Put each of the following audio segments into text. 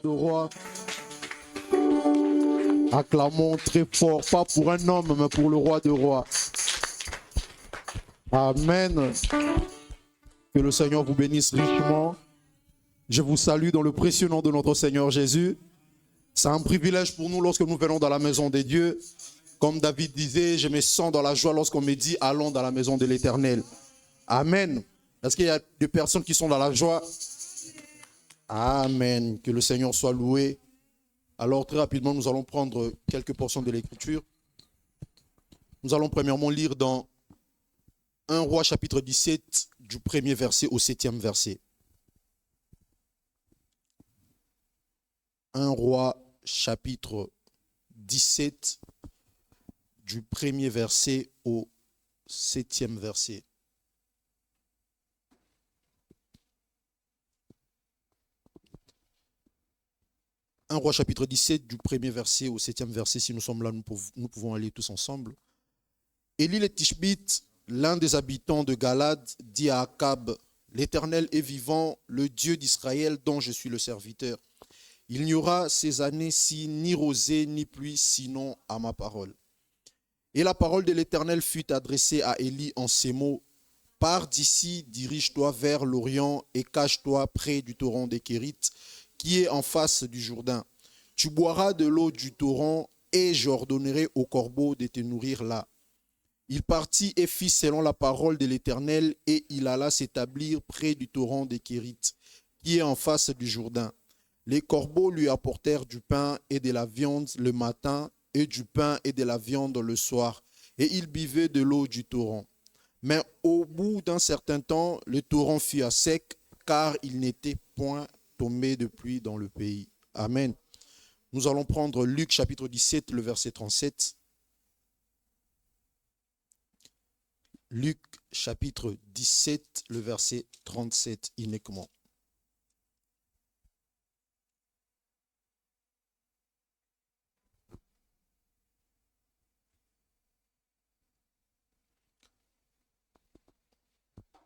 roi de rois. Acclamons très fort, pas pour un homme, mais pour le roi de rois. Amen. Que le Seigneur vous bénisse richement. Je vous salue dans le précieux nom de notre Seigneur Jésus. C'est un privilège pour nous lorsque nous venons dans la maison de Dieu. Comme David disait, je me sens dans la joie lorsqu'on me dit « Allons dans la maison de l'Éternel ». Amen. Est-ce qu'il y a des personnes qui sont dans la joie? Amen. Que le Seigneur soit loué. Alors très rapidement, nous allons prendre quelques portions de l'Écriture. Nous allons premièrement lire dans 1 Roi chapitre 17, du 1er verset au 7e verset. 1 Roi chapitre 17, du 1er verset au 7e verset. Un Roi chapitre 17, du 1er verset au 7e verset. Si nous sommes là, nous pouvons aller tous ensemble. Élie le Tishbite, l'un des habitants de Galade, dit à Akab, « L'Éternel est vivant, le Dieu d'Israël dont je suis le serviteur. Il n'y aura ces années-ci ni rosée ni pluie, sinon à ma parole. » Et la parole de l'Éternel fut adressée à Élie en ces mots, « Pars d'ici, dirige-toi vers l'Orient et cache-toi près du torrent des Kérite, qui est en face du Jourdain. Tu boiras de l'eau du torrent et j'ordonnerai aux corbeaux de te nourrir là. » Il partit et fit selon la parole de l'Éternel et il alla s'établir près du torrent des Kérite, qui est en face du Jourdain. Les corbeaux lui apportèrent du pain et de la viande le matin et du pain et de la viande le soir, et il buvait de l'eau du torrent. Mais au bout d'un certain temps, le torrent fut à sec, car il n'était point tombé de pluie dans le pays. Amen. Nous allons prendre Luc chapitre 17, le verset 37. Luc chapitre 17, le verset 37 uniquement.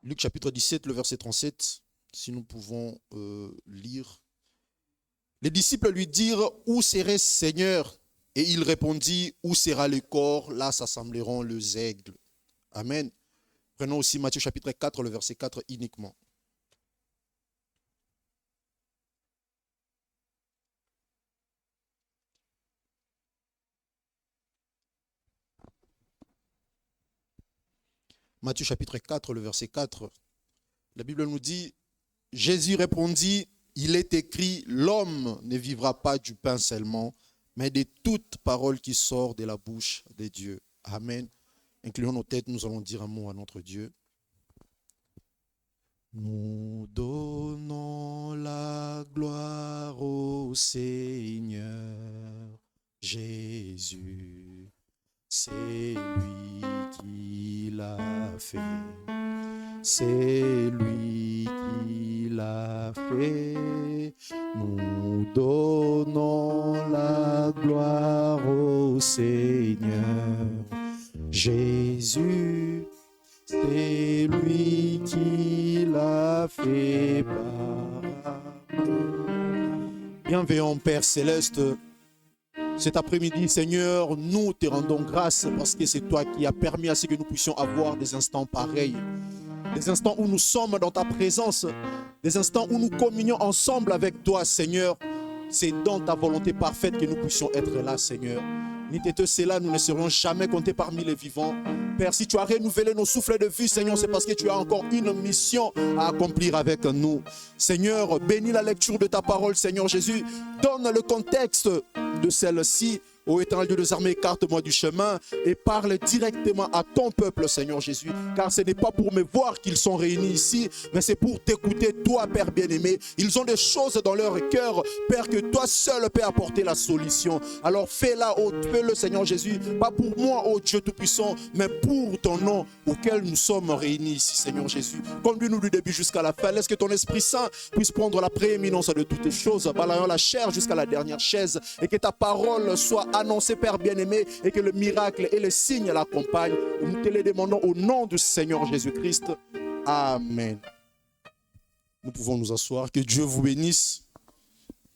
Luc chapitre 17, le verset 37, si nous pouvons lire. Les disciples lui dirent, « Où serait Seigneur ?» Et il répondit, « Où sera le corps? Là s'assembleront les aigles. » Amen. Prenons aussi Matthieu chapitre 4, le verset 4 uniquement. Matthieu chapitre 4, le verset 4. La Bible nous dit, Jésus répondit, « Il est écrit, l'homme ne vivra pas du pain seulement, mais de toute parole qui sort de la bouche de Dieu. » Amen. Inclinons nos têtes, nous allons dire un mot à notre Dieu. Nous donnons la gloire au Seigneur Jésus. C'est lui qui l'a fait. C'est lui qui l'a fait. Nous donnons la gloire au Seigneur Jésus, c'est lui qui l'a fait par amour. Bienveillant Père Céleste, cet après-midi, Seigneur, nous te rendons grâce parce que c'est toi qui as permis à ce que nous puissions avoir des instants pareils. Des instants où nous sommes dans ta présence, des instants où nous communions ensemble avec toi, Seigneur. C'est dans ta volonté parfaite que nous puissions être là, Seigneur. N'était-ce cela, nous ne serions jamais comptés parmi les vivants. Père, si tu as renouvelé nos souffles de vie, Seigneur, c'est parce que tu as encore une mission à accomplir avec nous. Seigneur, bénis la lecture de ta parole, Seigneur Jésus. Donne le contexte de celle-ci. Ô éternel Dieu des armées, écarte-moi du chemin et parle directement à ton peuple, Seigneur Jésus. Car ce n'est pas pour me voir qu'ils sont réunis ici, mais c'est pour t'écouter, toi, Père bien-aimé. Ils ont des choses dans leur cœur, Père, que toi seul peux apporter la solution. Alors fais-la, fais-le, Seigneur Jésus, pas pour moi, ô Dieu Tout-Puissant, mais pour ton nom auquel nous sommes réunis ici, Seigneur Jésus. Conduis-nous du début jusqu'à la fin. Laisse que ton Esprit Saint puisse prendre la prééminence de toutes les choses, balayant la chair jusqu'à la dernière chaise, et que ta parole soit annoncée, Père bien-aimé, et que le miracle et les signes l'accompagnent. Nous te les demandons au nom du Seigneur Jésus-Christ. Amen. Nous pouvons nous asseoir. Que Dieu vous bénisse.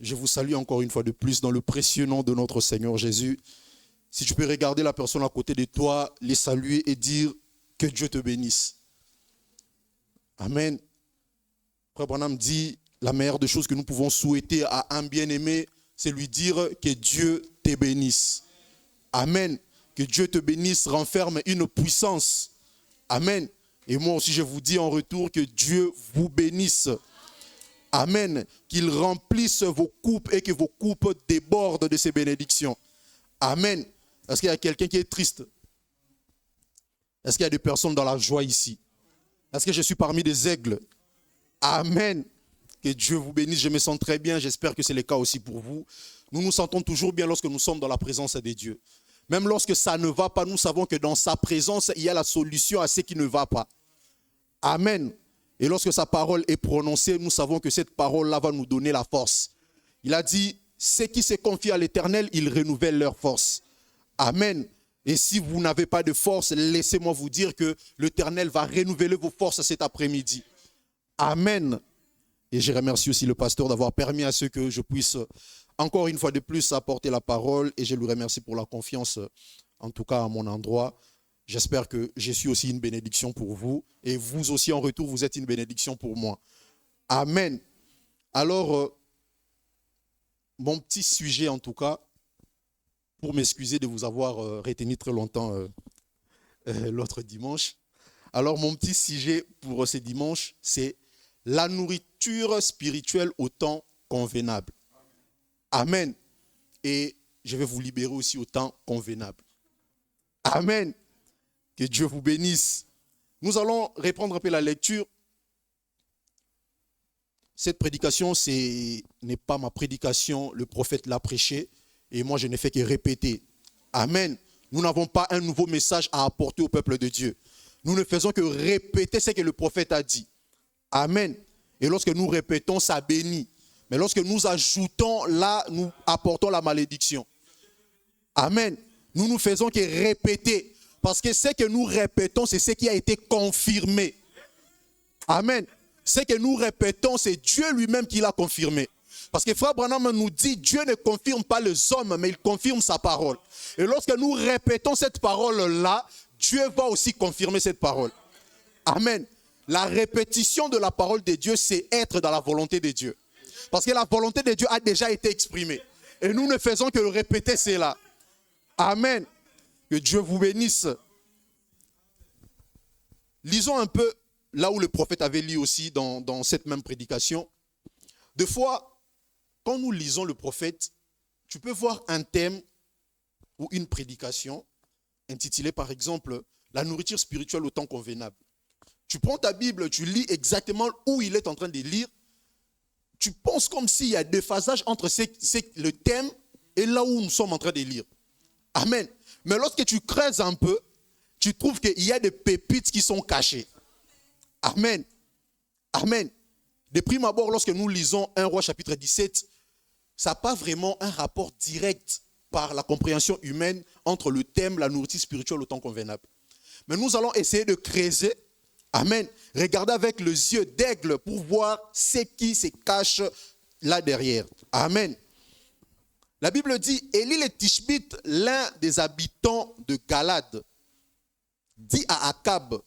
Je vous salue encore une fois de plus dans le précieux nom de notre Seigneur Jésus. Si tu peux regarder la personne à côté de toi, les saluer et dire que Dieu te bénisse. Amen. Frère Branham dit, la meilleure des choses que nous pouvons souhaiter à un bien-aimé, c'est lui dire que Dieu te bénisse. Amen. Que Dieu te bénisse renferme une puissance. Amen. Et moi aussi je vous dis en retour que Dieu vous bénisse. Amen. Qu'il remplisse vos coupes et que vos coupes débordent de ses bénédictions. Amen. Est-ce qu'il y a quelqu'un qui est triste? Est-ce qu'il y a des personnes dans la joie ici? Est-ce que je suis parmi des aigles? Amen. Que Dieu vous bénisse. Je me sens très bien. J'espère que c'est le cas aussi pour vous. Nous nous sentons toujours bien lorsque nous sommes dans la présence de Dieu. Même lorsque ça ne va pas, nous savons que dans sa présence, il y a la solution à ce qui ne va pas. Amen. Et lorsque sa parole est prononcée, nous savons que cette parole-là va nous donner la force. Il a dit, ceux qui se confient à l'Éternel, ils renouvellent leur force. Amen. Et si vous n'avez pas de force, laissez-moi vous dire que l'Éternel va renouveler vos forces cet après-midi. Amen. Et je remercie aussi le pasteur d'avoir permis à ce que je puisse encore une fois de plus apporter la parole. Et je lui remercie pour la confiance, en tout cas à mon endroit. J'espère que je suis aussi une bénédiction pour vous. Et vous aussi en retour, vous êtes une bénédiction pour moi. Amen. Alors, mon petit sujet en tout cas, pour m'excuser de vous avoir retenu très longtemps l'autre dimanche. Alors, mon petit sujet pour ce dimanche, c'est la nourriture spirituelle au temps convenable. Amen. Et je vais vous libérer aussi au temps convenable. Amen. Que Dieu vous bénisse. Nous allons reprendre un peu la lecture. Cette prédication, ce n'est pas ma prédication. Le prophète l'a prêché. Et moi, je n'ai fait que répéter. Amen. Nous n'avons pas un nouveau message à apporter au peuple de Dieu. Nous ne faisons que répéter ce que le prophète a dit. Amen. Et lorsque nous répétons, ça bénit. Mais lorsque nous ajoutons, là, nous apportons la malédiction. Amen. Nous ne faisons que répéter. Parce que ce que nous répétons, c'est ce qui a été confirmé. Amen. Ce que nous répétons, c'est Dieu lui-même qui l'a confirmé. Parce que Frère Branham nous dit, Dieu ne confirme pas les hommes, mais il confirme sa parole. Et lorsque nous répétons cette parole-là, Dieu va aussi confirmer cette parole. Amen. La répétition de la parole de Dieu, c'est être dans la volonté de Dieu. Parce que la volonté de Dieu a déjà été exprimée. Et nous ne faisons que le répéter, c'est là. Amen. Que Dieu vous bénisse. Lisons un peu là où le prophète avait lu aussi dans cette même prédication. Des fois, quand nous lisons le prophète, tu peux voir un thème ou une prédication intitulée par exemple « La nourriture spirituelle au temps convenable ». Tu prends ta Bible, tu lis exactement où il est en train de lire. Tu penses comme s'il y a déphasage entre le thème et là où nous sommes en train de lire. Amen. Mais lorsque tu creuses un peu, tu trouves qu'il y a des pépites qui sont cachées. Amen. Amen. De prime abord, lorsque nous lisons 1 Roi chapitre 17, ça n'a pas vraiment un rapport direct par la compréhension humaine entre le thème, la nourriture spirituelle au temps convenable. Mais nous allons essayer de creuser, amen, regarder avec les yeux d'aigle pour voir ce qui se cache là derrière. Amen. La Bible dit, Élie le Tishbite, l'un des habitants de Galade, dit à Akab,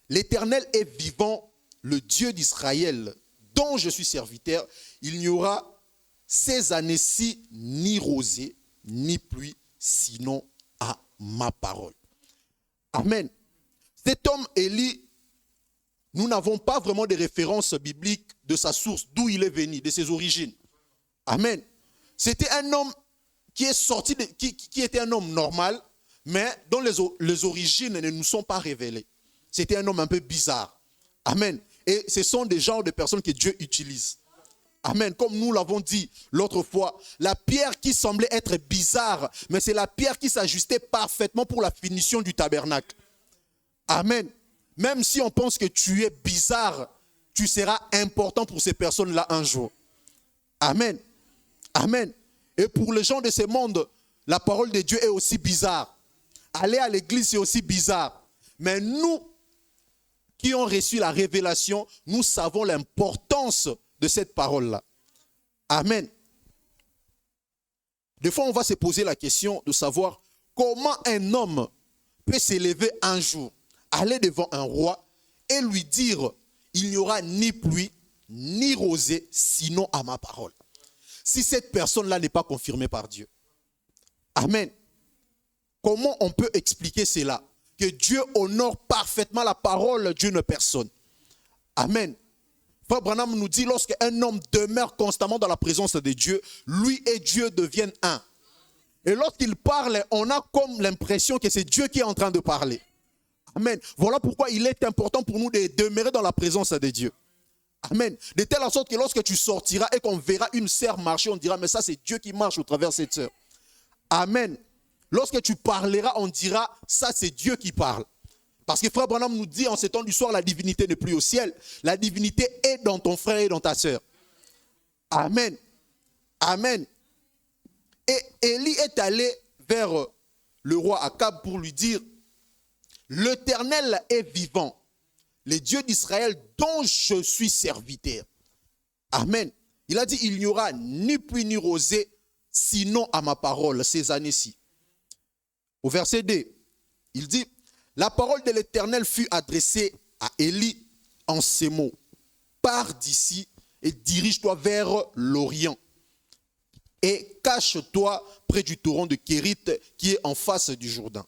l'Éternel est vivant, le Dieu d'Israël, dont je suis serviteur, il n'y aura ces années-ci ni rosée, ni pluie, sinon à ma parole. Amen. Cet homme Élie, nous n'avons pas vraiment de références bibliques de sa source, d'où il est venu, de ses origines. Amen. C'était un homme qui est sorti, qui était un homme normal, mais dont les origines ne nous sont pas révélées. C'était un homme un peu bizarre. Amen. Et ce sont des genres de personnes que Dieu utilise. Amen. Comme nous l'avons dit l'autre fois, la pierre qui semblait être bizarre, mais c'est la pierre qui s'ajustait parfaitement pour la finition du tabernacle. Amen. Même si on pense que tu es bizarre, tu seras important pour ces personnes-là un jour. Amen. Amen. Et pour les gens de ce monde, la parole de Dieu est aussi bizarre. Aller à l'église, c'est aussi bizarre. Mais nous, qui ont reçu la révélation, nous savons l'importance de cette parole-là. Amen. Des fois, on va se poser la question de savoir comment un homme peut s'élever un jour, aller devant un roi et lui dire « Il n'y aura ni pluie, ni rosée, sinon à ma parole. » Si cette personne-là n'est pas confirmée par Dieu. Amen. Comment on peut expliquer cela? Que Dieu honore parfaitement la parole d'une personne. Amen. Frère Branham nous dit, lorsqu'un homme demeure constamment dans la présence de Dieu, lui et Dieu deviennent un. Et lorsqu'il parle, on a comme l'impression que c'est Dieu qui est en train de parler. Amen. Voilà pourquoi il est important pour nous de demeurer dans la présence de Dieu. Amen. De telle sorte que lorsque tu sortiras et qu'on verra une sœur marcher, on dira, mais ça c'est Dieu qui marche au travers de cette sœur. Amen. Lorsque tu parleras, on dira, ça c'est Dieu qui parle. Parce que Frère Branham nous dit en ce temps du soir, la divinité n'est plus au ciel. La divinité est dans ton frère et dans ta sœur. Amen. Amen. Et Élie est allé vers le roi Akab pour lui dire, l'Éternel est vivant, le Dieu d'Israël dont je suis serviteur. Amen. Il a dit, il n'y aura ni pluie ni rosée, sinon à ma parole ces années-ci. Au verset 2, il dit, la parole de l'Éternel fut adressée à Élie en ces mots. Pars d'ici et dirige-toi vers l'Orient. Et cache-toi près du torrent de Kérit qui est en face du Jourdain.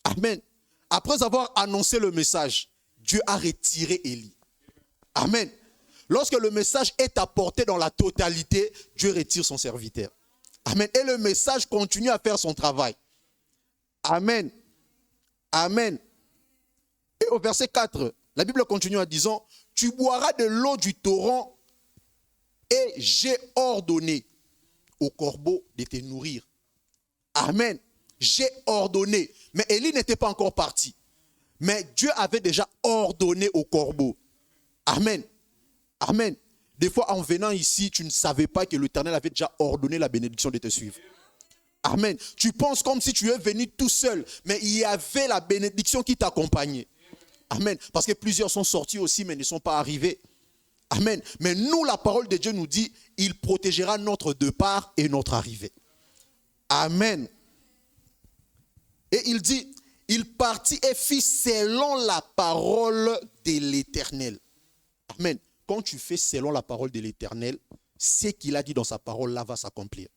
Amen. Après avoir annoncé le message, Dieu a retiré Élie. Amen. Lorsque le message est apporté dans la totalité, Dieu retire son serviteur. Amen. Et le message continue à faire son travail. Amen. Amen. Et au verset 4, la Bible continue en disant, tu boiras de l'eau du torrent et j'ai ordonné aux corbeaux de te nourrir. Amen. J'ai ordonné. Mais Élie n'était pas encore parti. Mais Dieu avait déjà ordonné aux corbeaux. Amen. Amen. Des fois, en venant ici, tu ne savais pas que l'Éternel avait déjà ordonné la bénédiction de te suivre. Amen. Tu penses comme si tu es venu tout seul, mais il y avait la bénédiction qui t'accompagnait. Amen. Parce que plusieurs sont sortis aussi, mais ne sont pas arrivés. Amen. Mais nous, la parole de Dieu nous dit, il protégera notre départ et notre arrivée. Amen. Et il dit, il partit et fit selon la parole de l'Éternel. Amen. Quand tu fais selon la parole de l'Éternel, ce qu'il a dit dans sa parole là va s'accomplir.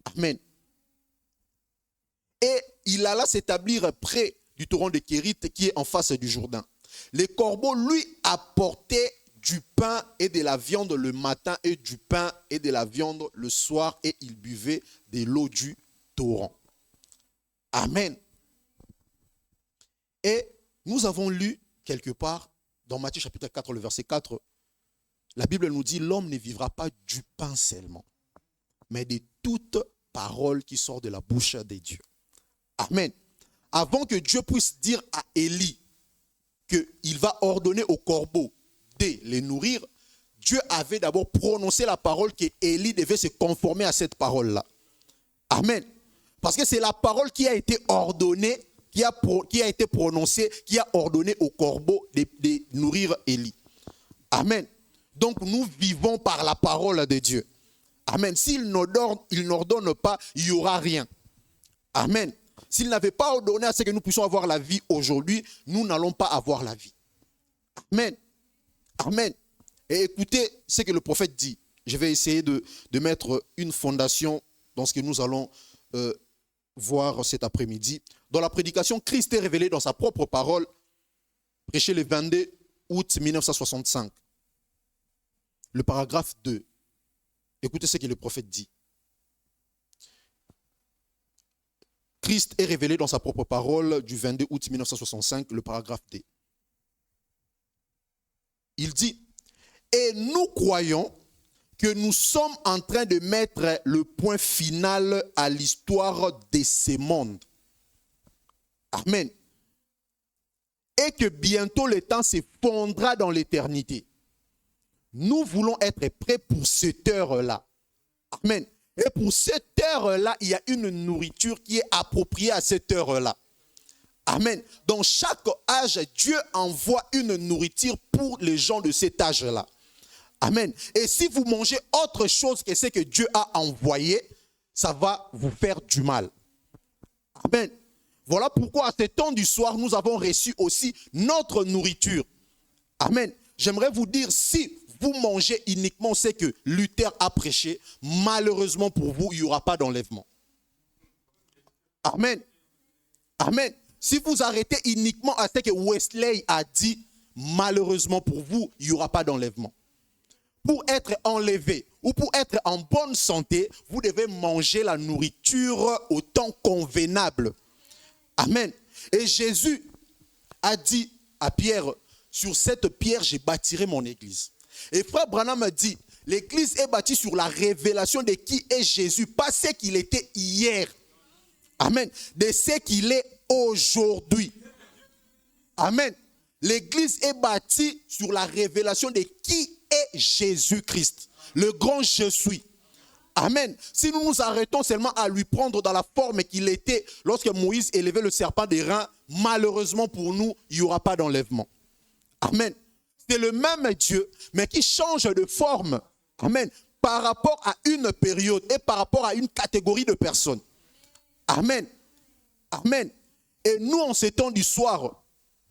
Amen. Et il alla s'établir près du torrent de Kérit qui est en face du Jourdain. Les corbeaux lui apportaient du pain et de la viande le matin et du pain et de la viande le soir et il buvait de l'eau du torrent. Amen. Et nous avons lu quelque part dans Matthieu chapitre 4, le verset 4, la Bible nous dit l'homme ne vivra pas du pain seulement, mais de toute parole qui sort de la bouche de Dieu. Amen. Avant que Dieu puisse dire à Élie qu'il va ordonner aux corbeaux de les nourrir, Dieu avait d'abord prononcé la parole que Élie devait se conformer à cette parole-là. Amen. Parce que c'est la parole qui a été ordonnée, qui a été prononcée, qui a ordonné aux corbeaux de nourrir Élie. Amen. Donc nous vivons par la parole de Dieu. Amen. S'il n'ordonne pas, il n'y aura rien. Amen. S'il n'avait pas ordonné à ce que nous puissions avoir la vie aujourd'hui, nous n'allons pas avoir la vie. Amen. Amen. Et écoutez ce que le prophète dit. Je vais essayer de mettre une fondation dans ce que nous allons voir cet après-midi. Dans la prédication, Christ est révélé dans sa propre parole, prêché le 22 août 1965. Le paragraphe 2. Écoutez ce que le prophète dit. Christ est révélé dans sa propre parole du 22 août 1965, le paragraphe D. Il dit, et nous croyons que nous sommes en train de mettre le point final à l'histoire de ces mondes. Amen. Et que bientôt le temps s'effondrera dans l'éternité. Nous voulons être prêts pour cette heure-là. Amen. Et pour cette heure-là, il y a une nourriture qui est appropriée à cette heure-là. Amen. Dans chaque âge, Dieu envoie une nourriture pour les gens de cet âge-là. Amen. Et si vous mangez autre chose que ce que Dieu a envoyé, ça va vous faire du mal. Amen. Voilà pourquoi à ce temps du soir, nous avons reçu aussi notre nourriture. Amen. J'aimerais vous dire, si vous mangez uniquement ce que Luther a prêché, malheureusement pour vous, il n'y aura pas d'enlèvement. Amen. Amen. Si vous arrêtez uniquement à ce que Wesley a dit, malheureusement pour vous, il n'y aura pas d'enlèvement. Pour être enlevé ou pour être en bonne santé, vous devez manger la nourriture au temps convenable. Amen. Et Jésus a dit à Pierre, sur cette pierre, je bâtirai mon église. Et frère Branham a dit, l'église est bâtie sur la révélation de qui est Jésus, pas ce qu'il était hier. Amen. De ce qu'il est aujourd'hui. Amen. L'église est bâtie sur la révélation de qui est Jésus-Christ, le grand je suis. Amen. Si nous nous arrêtons seulement à lui prendre dans la forme qu'il était lorsque Moïse élevait le serpent d'airain, malheureusement pour nous, il n'y aura pas d'enlèvement. Amen. C'est le même Dieu, mais qui change de forme. Amen. Par rapport à une période et par rapport à une catégorie de personnes. Amen. Amen. Et nous, en ces temps du soir,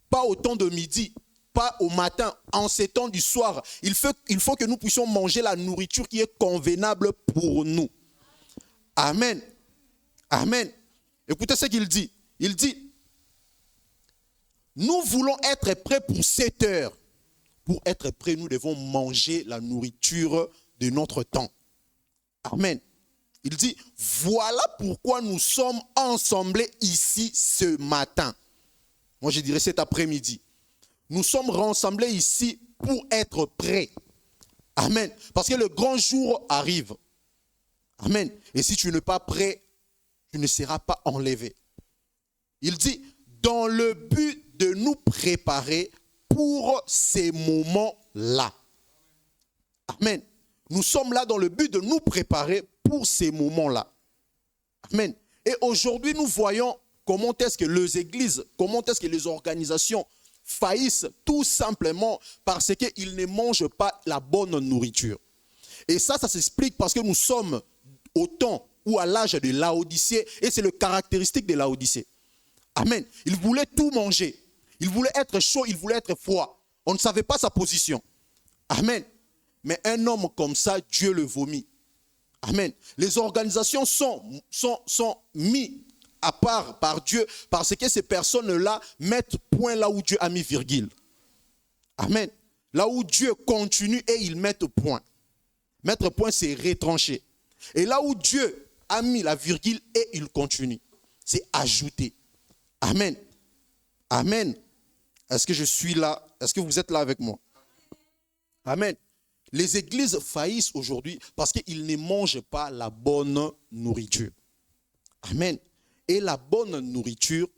pas au temps de midi, pas au matin, en ces temps du soir, il faut que nous puissions manger la nourriture qui est convenable pour nous. Amen. Amen. Écoutez ce qu'il dit. Il dit, nous voulons être prêts pour 7 heures. Pour être prêts, nous devons manger la nourriture de notre temps. Amen. Il dit, voilà pourquoi nous sommes ensemblés ici ce matin. Moi, je dirais cet après-midi. Nous sommes rassemblés ici pour être prêts. Amen. Parce que le grand jour arrive. Amen. Et si tu n'es pas prêt, tu ne seras pas enlevé. Il dit, dans le but de nous préparer pour ces moments-là. Amen. Nous sommes là dans le but de nous préparer pour ces moments-là. Amen. Et aujourd'hui, nous voyons comment est-ce que les églises, comment est-ce que les organisations faillissent tout simplement parce qu'ils ne mangent pas la bonne nourriture. Et ça s'explique parce que nous sommes au temps ou à l'âge de Laodicée et c'est le caractéristique de Laodicée. Amen. Ils voulaient tout manger. Ils voulaient être chaud, ils voulaient être froid. On ne savait pas sa position. Amen. Mais un homme comme ça, Dieu le vomit. Amen. Les organisations sont mises à part par Dieu parce que ces personnes-là mettent point là où Dieu a mis virgule. Amen. Là où Dieu continue et ils mettent point. Mettre point, c'est retrancher. Et là où Dieu a mis la virgule et il continue, c'est ajouter. Amen. Amen. Est-ce que je suis là? Est-ce que vous êtes là avec moi? Amen. Les églises faillissent aujourd'hui parce qu'ils ne mangent pas la bonne nourriture. Amen. Et la bonne nourriture,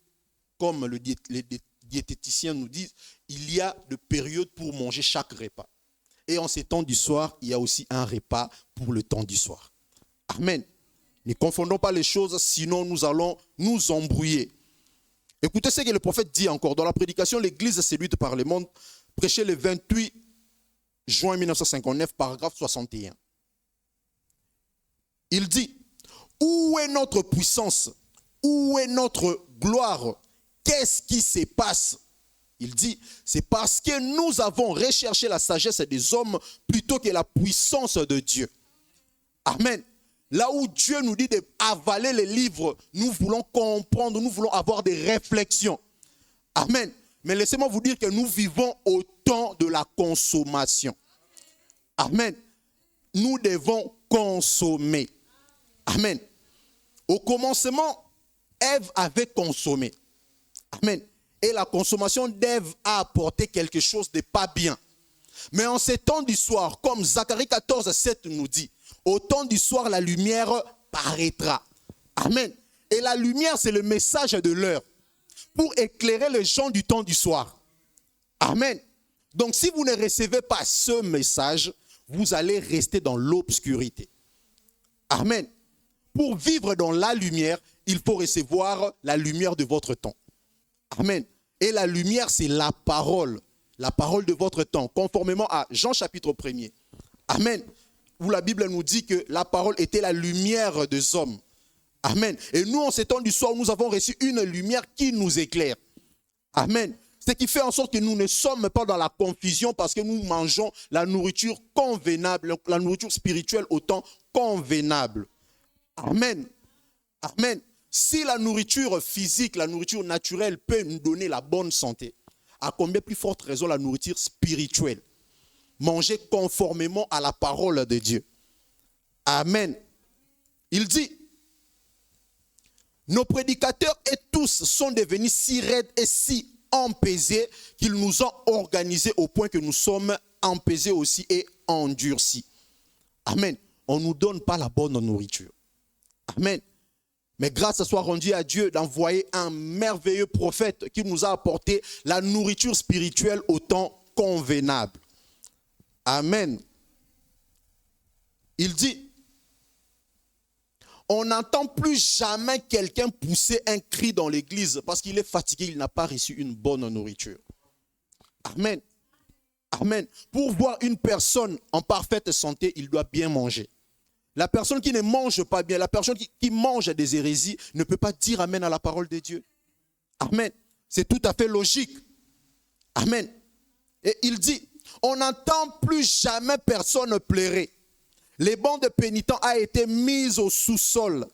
comme les diététiciens nous disent, il y a de périodes pour manger chaque repas. Et en ces temps du soir, il y a aussi un repas pour le temps du soir. Amen. Ne confondons pas les choses, sinon nous allons nous embrouiller. Écoutez ce que le prophète dit encore. Dans la prédication, l'église séduite par le monde, prêché le 28 juin 1959, paragraphe 61. Il dit, où est notre puissance? Où est notre gloire? Qu'est-ce qui se passe? Il dit, c'est parce que nous avons recherché la sagesse des hommes plutôt que la puissance de Dieu. Amen. Là où Dieu nous dit d'avaler les livres, nous voulons comprendre, nous voulons avoir des réflexions. Amen. Mais laissez-moi vous dire que nous vivons au temps de la consommation. Amen. Nous devons consommer. Amen. Au commencement, Ève avait consommé. Amen. Et la consommation d'Ève a apporté quelque chose de pas bien. Mais en ces temps du soir, comme Zacharie 14, 7 nous dit, au temps du soir, la lumière paraîtra. Amen. Et la lumière, c'est le message de l'heure pour éclairer les gens du temps du soir. Amen. Donc, si vous ne recevez pas ce message, vous allez rester dans l'obscurité. Amen. Pour vivre dans la lumière, il faut recevoir la lumière de votre temps. Amen. Et la lumière, c'est la parole de votre temps, conformément à Jean chapitre 1er. Amen. Où la Bible nous dit que la parole était la lumière des hommes. Amen. Et nous, en ces temps du soir, nous avons reçu une lumière qui nous éclaire. Amen. Ce qui fait en sorte que nous ne sommes pas dans la confusion parce que nous mangeons la nourriture convenable, la nourriture spirituelle au temps convenable. Amen. Amen. Si la nourriture physique, la nourriture naturelle peut nous donner la bonne santé, à combien plus forte raison la nourriture spirituelle? Manger conformément à la parole de Dieu. Amen. Il dit, nos prédicateurs et tous sont devenus si raides et si empesés qu'ils nous ont organisés au point que nous sommes empesés aussi et endurcis. Amen. On ne nous donne pas la bonne nourriture. Amen. Mais grâce soit rendue à Dieu d'envoyer un merveilleux prophète qui nous a apporté la nourriture spirituelle au temps convenable. Amen. Il dit, on n'entend plus jamais quelqu'un pousser un cri dans l'église parce qu'il est fatigué, il n'a pas reçu une bonne nourriture. Amen. Amen. Pour voir une personne en parfaite santé, il doit bien manger. La personne qui ne mange pas bien, la personne qui mange des hérésies ne peut pas dire amen à la parole de Dieu. Amen. C'est tout à fait logique. Amen. Et il dit, on n'entend plus jamais personne pleurer. Les bancs de pénitents a été mis au sous-sol.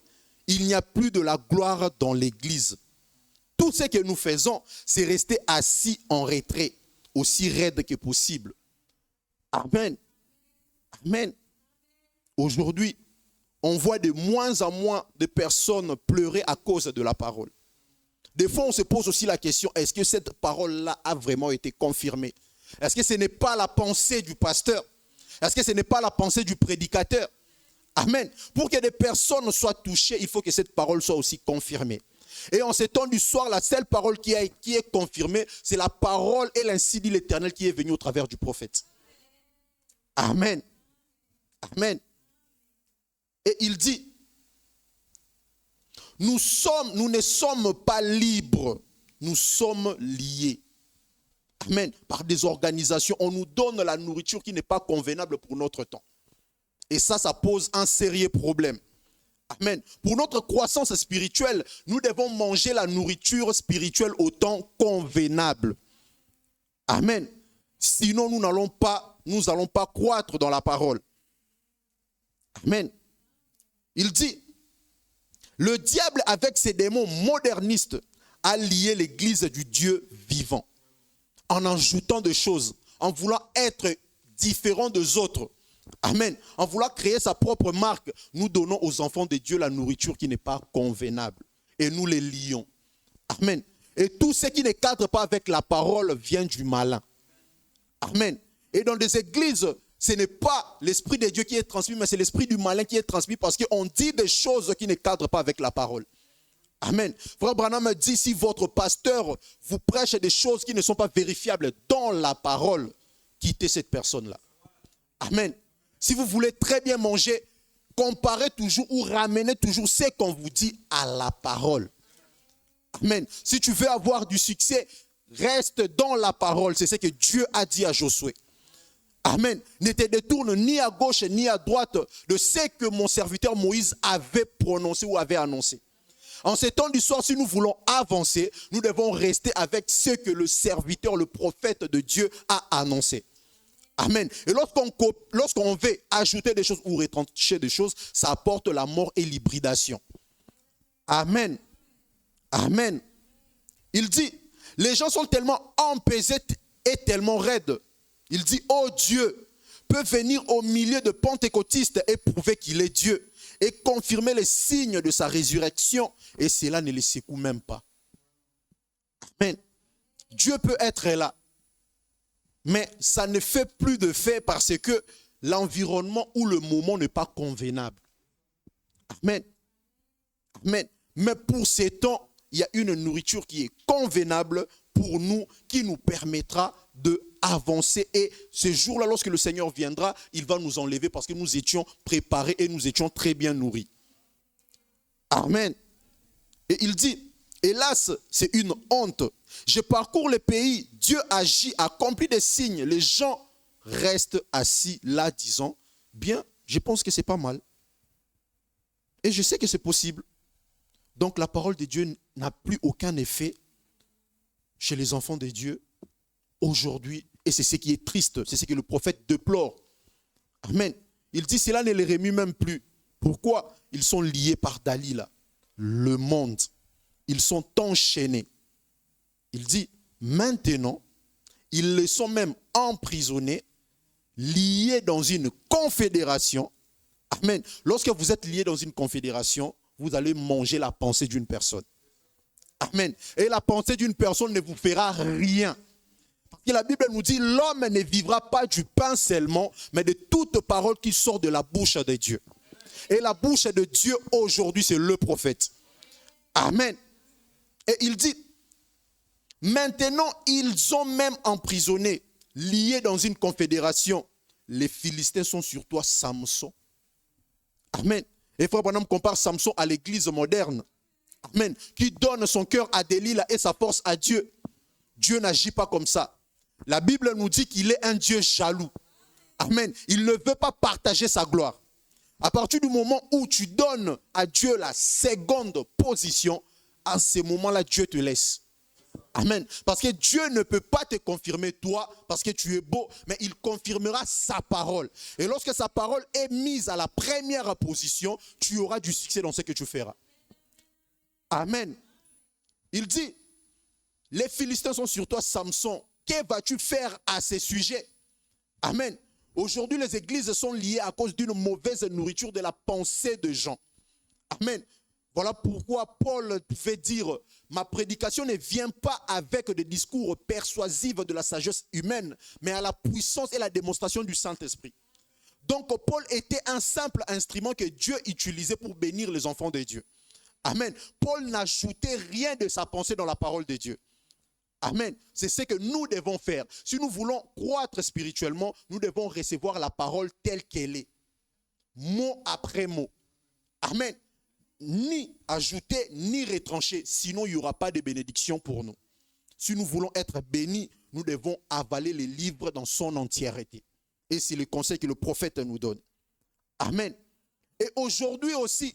Il n'y a plus de la gloire dans l'église. Tout ce que nous faisons, c'est rester assis en retrait, aussi raide que possible. Amen. Amen. Aujourd'hui, on voit de moins en moins de personnes pleurer à cause de la parole. Des fois, on se pose aussi la question, est-ce que cette parole-là a vraiment été confirmée? Est-ce que ce n'est pas la pensée du pasteur? Est-ce que ce n'est pas la pensée du prédicateur? Amen. Pour que des personnes soient touchées, il faut que cette parole soit aussi confirmée. Et en ces temps du soir, la seule parole qui est confirmée, c'est la parole et l'ainsi dit l'Éternel qui est venu au travers du prophète. Amen. Amen. Et il dit, nous ne sommes pas libres, nous sommes liés. Amen. Par des organisations, on nous donne la nourriture qui n'est pas convenable pour notre temps. Et ça pose un sérieux problème. Amen. Pour notre croissance spirituelle, nous devons manger la nourriture spirituelle au temps convenable. Amen. Sinon, nous n'allons pas croître dans la parole. Amen. Il dit, le diable avec ses démons modernistes a lié l'église du Dieu vivant. En ajoutant des choses, en voulant être différent des autres. Amen. En voulant créer sa propre marque, nous donnons aux enfants de Dieu la nourriture qui n'est pas convenable. Et nous les lions. Amen. Et tout ce qui ne cadre pas avec la parole vient du malin. Amen. Et dans des églises, ce n'est pas l'esprit de Dieu qui est transmis, mais c'est l'esprit du malin qui est transmis parce qu'on dit des choses qui ne cadrent pas avec la parole. Amen. Frère Branham dit, si votre pasteur vous prêche des choses qui ne sont pas vérifiables dans la parole, quittez cette personne-là. Amen. Si vous voulez très bien manger, comparez toujours ou ramenez toujours ce qu'on vous dit à la parole. Amen. Si tu veux avoir du succès, reste dans la parole. C'est ce que Dieu a dit à Josué. Amen. Ne te détourne ni à gauche ni à droite de ce que mon serviteur Moïse avait prononcé ou avait annoncé. En ces temps du soir, si nous voulons avancer, nous devons rester avec ce que le serviteur, le prophète de Dieu a annoncé. Amen. Et lorsqu'on veut ajouter des choses ou retrancher des choses, ça apporte la mort et l'hybridation. Amen. Amen. Il dit, les gens sont tellement empesés et tellement raides. Il dit, oh Dieu peut venir au milieu de pentecôtistes et prouver qu'il est Dieu et confirmer les signes de sa résurrection et cela ne les secoue même pas. Amen. Dieu peut être là, mais ça ne fait plus de fait parce que l'environnement ou le moment n'est pas convenable. Amen. Amen. Mais pour ces temps, il y a une nourriture qui est convenable pour nous, qui nous permettra d'avancer. Et ce jour-là, lorsque le Seigneur viendra, il va nous enlever parce que nous étions préparés et nous étions très bien nourris. Amen. Et il dit, hélas, c'est une honte. Je parcours le pays, Dieu agit, accomplit des signes. Les gens restent assis là, disant, bien, je pense que c'est pas mal. Et je sais que c'est possible. Donc la parole de Dieu n'a plus aucun effet chez les enfants de Dieu aujourd'hui. Et c'est ce qui est triste, c'est ce que le prophète déplore. Amen. Il dit cela ne les remue même plus. Pourquoi? Ils sont liés par Dalila, le monde. Ils sont enchaînés. Il dit maintenant, ils les sont même emprisonnés, liés dans une confédération. Amen. Lorsque vous êtes liés dans une confédération, vous allez manger la pensée d'une personne. Amen. Et la pensée d'une personne ne vous fera rien. Parce que la Bible nous dit, l'homme ne vivra pas du pain seulement, mais de toute parole qui sort de la bouche de Dieu. Et la bouche de Dieu aujourd'hui, c'est le prophète. Amen. Et il dit, maintenant, ils ont même emprisonné, liés dans une confédération. Les Philistins sont sur toi, Samson. Amen. Et frère Branham compare Samson à l'église moderne. Amen. Qui donne son cœur à Delilah et sa force à Dieu. Dieu n'agit pas comme ça. La Bible nous dit qu'il est un Dieu jaloux. Amen. Il ne veut pas partager sa gloire. À partir du moment où tu donnes à Dieu la seconde position, à ce moment-là, Dieu te laisse. Amen. Parce que Dieu ne peut pas te confirmer toi parce que tu es beau, mais il confirmera sa parole. Et lorsque sa parole est mise à la première position, tu auras du succès dans ce que tu feras. Amen. Il dit, les Philistins sont sur toi, Samson. Que vas-tu faire à ces sujets? Amen. Aujourd'hui, les églises sont liées à cause d'une mauvaise nourriture de la pensée de gens. Amen. Voilà pourquoi Paul pouvait dire, ma prédication ne vient pas avec des discours persuasifs de la sagesse humaine, mais à la puissance et la démonstration du Saint-Esprit. Donc Paul était un simple instrument que Dieu utilisait pour bénir les enfants de Dieu. Amen. Paul n'ajoutait rien de sa pensée dans la parole de Dieu. Amen. C'est ce que nous devons faire. Si nous voulons croître spirituellement, nous devons recevoir la parole telle qu'elle est. Mot après mot. Amen. Ni ajouter, ni retrancher. Sinon, il n'y aura pas de bénédiction pour nous. Si nous voulons être bénis, nous devons avaler les livres dans son entièreté. Et c'est le conseil que le prophète nous donne. Amen. Et aujourd'hui aussi,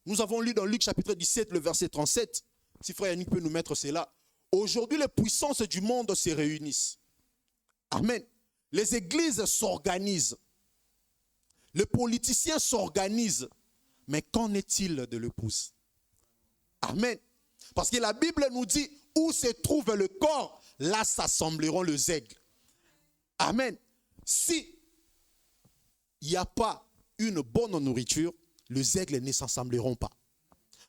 nous avons lu dans Luc chapitre 17, le verset 37. Si frère Yannick peut nous mettre cela. Aujourd'hui, les puissances du monde se réunissent. Amen. Les églises s'organisent. Les politiciens s'organisent. Mais qu'en est-il de l'épouse? Amen. Parce que la Bible nous dit, où se trouve le corps, là s'assembleront les aigles. Amen. Si il n'y a pas une bonne nourriture, les aigles ne s'assembleront pas.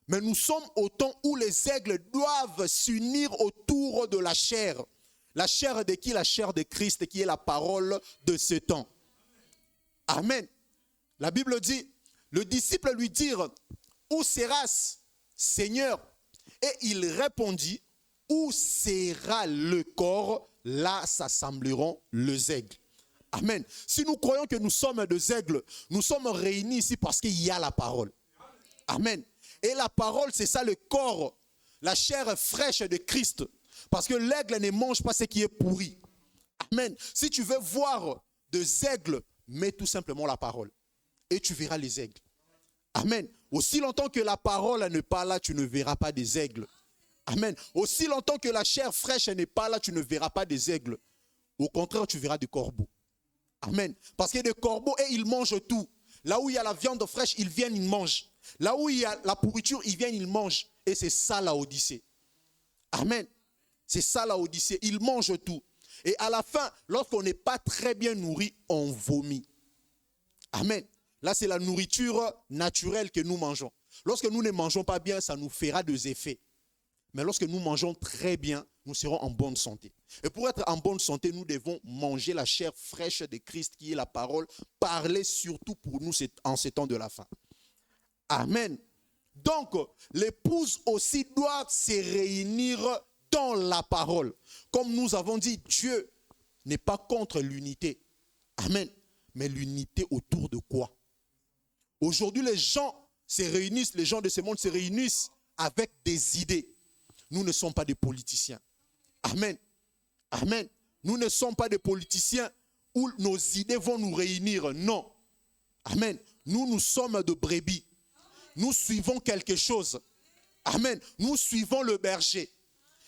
Mais nous sommes au temps où les aigles doivent s'unir autour de la chair. La chair de qui? La chair de Christ, qui est la parole de ce temps. Amen. La Bible dit, le disciple lui dit, où seras-tu, Seigneur? Et il répondit, où sera le corps? Là s'assembleront les aigles. Amen. Si nous croyons que nous sommes des aigles, nous sommes réunis ici parce qu'il y a la parole. Amen. Et la parole, c'est ça le corps, la chair fraîche de Christ. Parce que l'aigle ne mange pas ce qui est pourri. Amen. Si tu veux voir des aigles, mets tout simplement la parole. Et tu verras les aigles. Amen. Aussi longtemps que la parole n'est pas là, tu ne verras pas des aigles. Amen. Aussi longtemps que la chair fraîche n'est pas là, tu ne verras pas des aigles. Au contraire, tu verras des corbeaux. Amen. Parce que des corbeaux, et ils mangent tout. Là où il y a la viande fraîche, ils viennent, ils mangent. Là où il y a la pourriture, ils viennent, ils mangent. Et c'est ça la Odyssée. Amen. C'est ça la Odyssée. Ils mangent tout. Et à la fin, lorsqu'on n'est pas très bien nourri, on vomit. Amen. Là, c'est la nourriture naturelle que nous mangeons. Lorsque nous ne mangeons pas bien, ça nous fera des effets. Mais lorsque nous mangeons très bien, nous serons en bonne santé. Et pour être en bonne santé, nous devons manger la chair fraîche de Christ qui est la parole. Parler surtout pour nous en ces temps de la fin. Amen. Donc, l'épouse aussi doit se réunir dans la parole. Comme nous avons dit, Dieu n'est pas contre l'unité. Amen. Mais l'unité autour de quoi? Aujourd'hui, les gens se réunissent, les gens de ce monde se réunissent avec des idées. Nous ne sommes pas des politiciens. Amen. Amen. Nous ne sommes pas des politiciens où nos idées vont nous réunir. Non. Amen. Nous sommes de brebis. nous suivons quelque chose. Amen. Nous suivons le berger.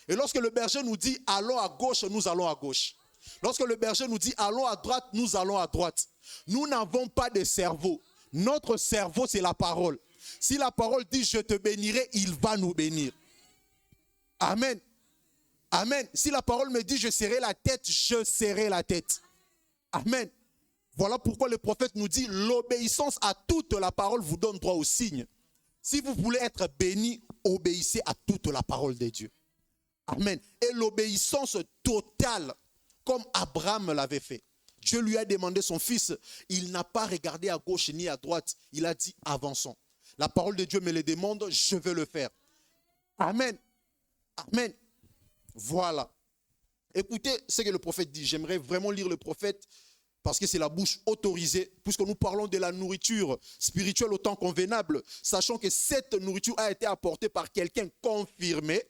Et lorsque le berger nous dit allons à gauche, nous allons à gauche. Lorsque le berger nous dit allons à droite, nous allons à droite. Nous n'avons pas de cerveau. Notre cerveau, c'est la parole. Si la parole dit je te bénirai, il va nous bénir. Amen. Amen. Si la parole me dit je serrai la tête, je serrai la tête. Amen. Voilà pourquoi le prophète nous dit l'obéissance à toute la parole vous donne droit au signe. Si vous voulez être béni, obéissez à toute la parole de Dieu. Amen. Et l'obéissance totale, comme Abraham l'avait fait. Dieu lui a demandé son fils. Il n'a pas regardé à gauche ni à droite. Il a dit avançons. La parole de Dieu me le demande, je vais le faire. Amen. Amen. Voilà. Écoutez ce que le prophète dit. J'aimerais vraiment lire le prophète parce que c'est la bouche autorisée, puisque nous parlons de la nourriture spirituelle au temps convenable, sachant que cette nourriture a été apportée par quelqu'un confirmé.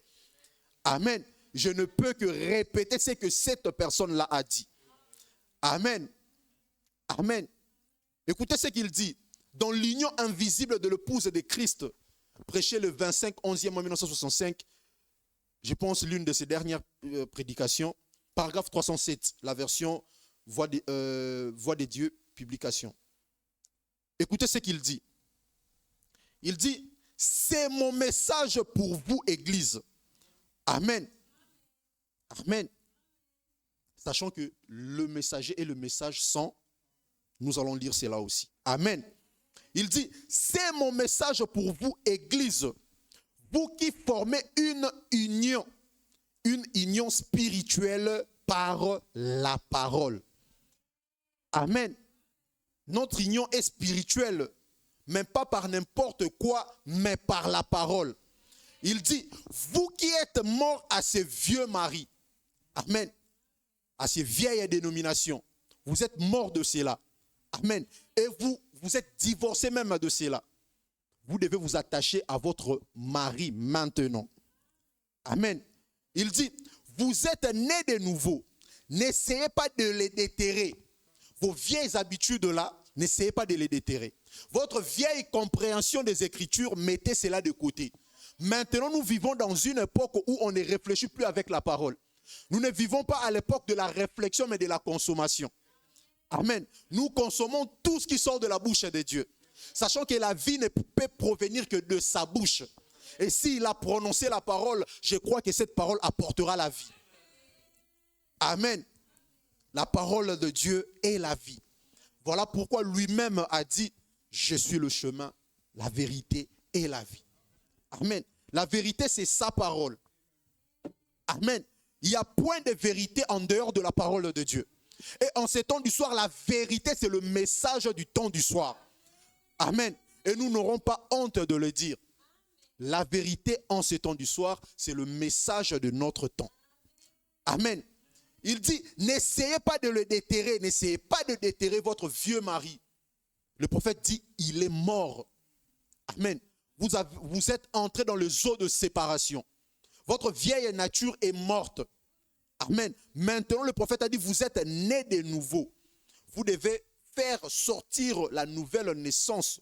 Amen. Je ne peux que répéter ce que cette personne-là a dit. Amen. Amen. Écoutez ce qu'il dit. Dans l'union invisible de l'épouse de Christ, prêché le 25 11e en 1965, je pense l'une de ses dernières prédications, paragraphe 307, la version Voix de Dieu, publication. Écoutez ce qu'il dit. Il dit, c'est mon message pour vous, Église. Amen. Amen. Sachant que le messager et le message sont, nous allons lire cela aussi. Amen. Il dit, c'est mon message pour vous, Église, vous qui formez une union spirituelle par la parole. Amen. Notre union est spirituelle, mais pas par n'importe quoi, mais par la parole. Il dit, vous qui êtes morts à ces vieux maris, amen, à ces vieilles dénominations, vous êtes morts de cela. Amen. Et vous êtes divorcés même de cela. Vous devez vous attacher à votre mari maintenant. Amen. Il dit, vous êtes nés de nouveau. N'essayez pas de les déterrer. Vos vieilles habitudes-là, n'essayez pas de les déterrer. Votre vieille compréhension des Écritures, mettez cela de côté. Maintenant, nous vivons dans une époque où on ne réfléchit plus avec la parole. Nous ne vivons pas à l'époque de la réflexion, mais de la consommation. Amen. Nous consommons tout ce qui sort de la bouche de Dieu, sachant que la vie ne peut provenir que de sa bouche. Et s'il a prononcé la parole, je crois que cette parole apportera la vie. Amen. La parole de Dieu est la vie. Voilà pourquoi lui-même a dit, je suis le chemin, la vérité et la vie. Amen. La vérité, c'est sa parole. Amen. Il n'y a point de vérité en dehors de la parole de Dieu. Et en ces temps du soir, la vérité, c'est le message du temps du soir. Amen. Et nous n'aurons pas honte de le dire. La vérité en ces temps du soir, c'est le message de notre temps. Amen. Il dit, n'essayez pas de le déterrer, n'essayez pas de déterrer votre vieux mari. Le prophète dit, il est mort. Amen. Vous êtes entré dans le zoo de séparation. Votre vieille nature est morte. Amen. Maintenant, le prophète a dit, vous êtes nés de nouveau. Vous devez faire sortir la nouvelle naissance.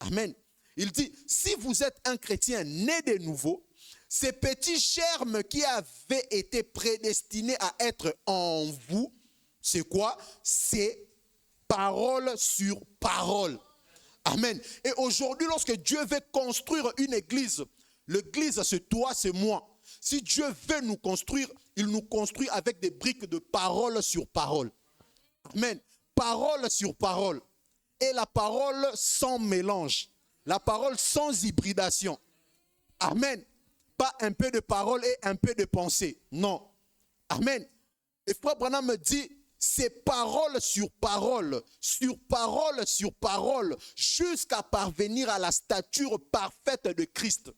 Amen. Il dit, si vous êtes un chrétien né de nouveau, ces petits germes qui avaient été prédestinés à être en vous, c'est quoi? C'est parole sur parole. Amen. Et aujourd'hui, lorsque Dieu veut construire une église, l'église c'est toi, c'est moi. Si Dieu veut nous construire, il nous construit avec des briques de parole sur parole. Amen. Parole sur parole. Et la parole sans mélange. La parole sans hybridation. Amen. Pas un peu de parole et un peu de pensée. Non. Amen. Et Frère Branham me dit, c'est parole sur parole, jusqu'à parvenir à la stature parfaite de Christ.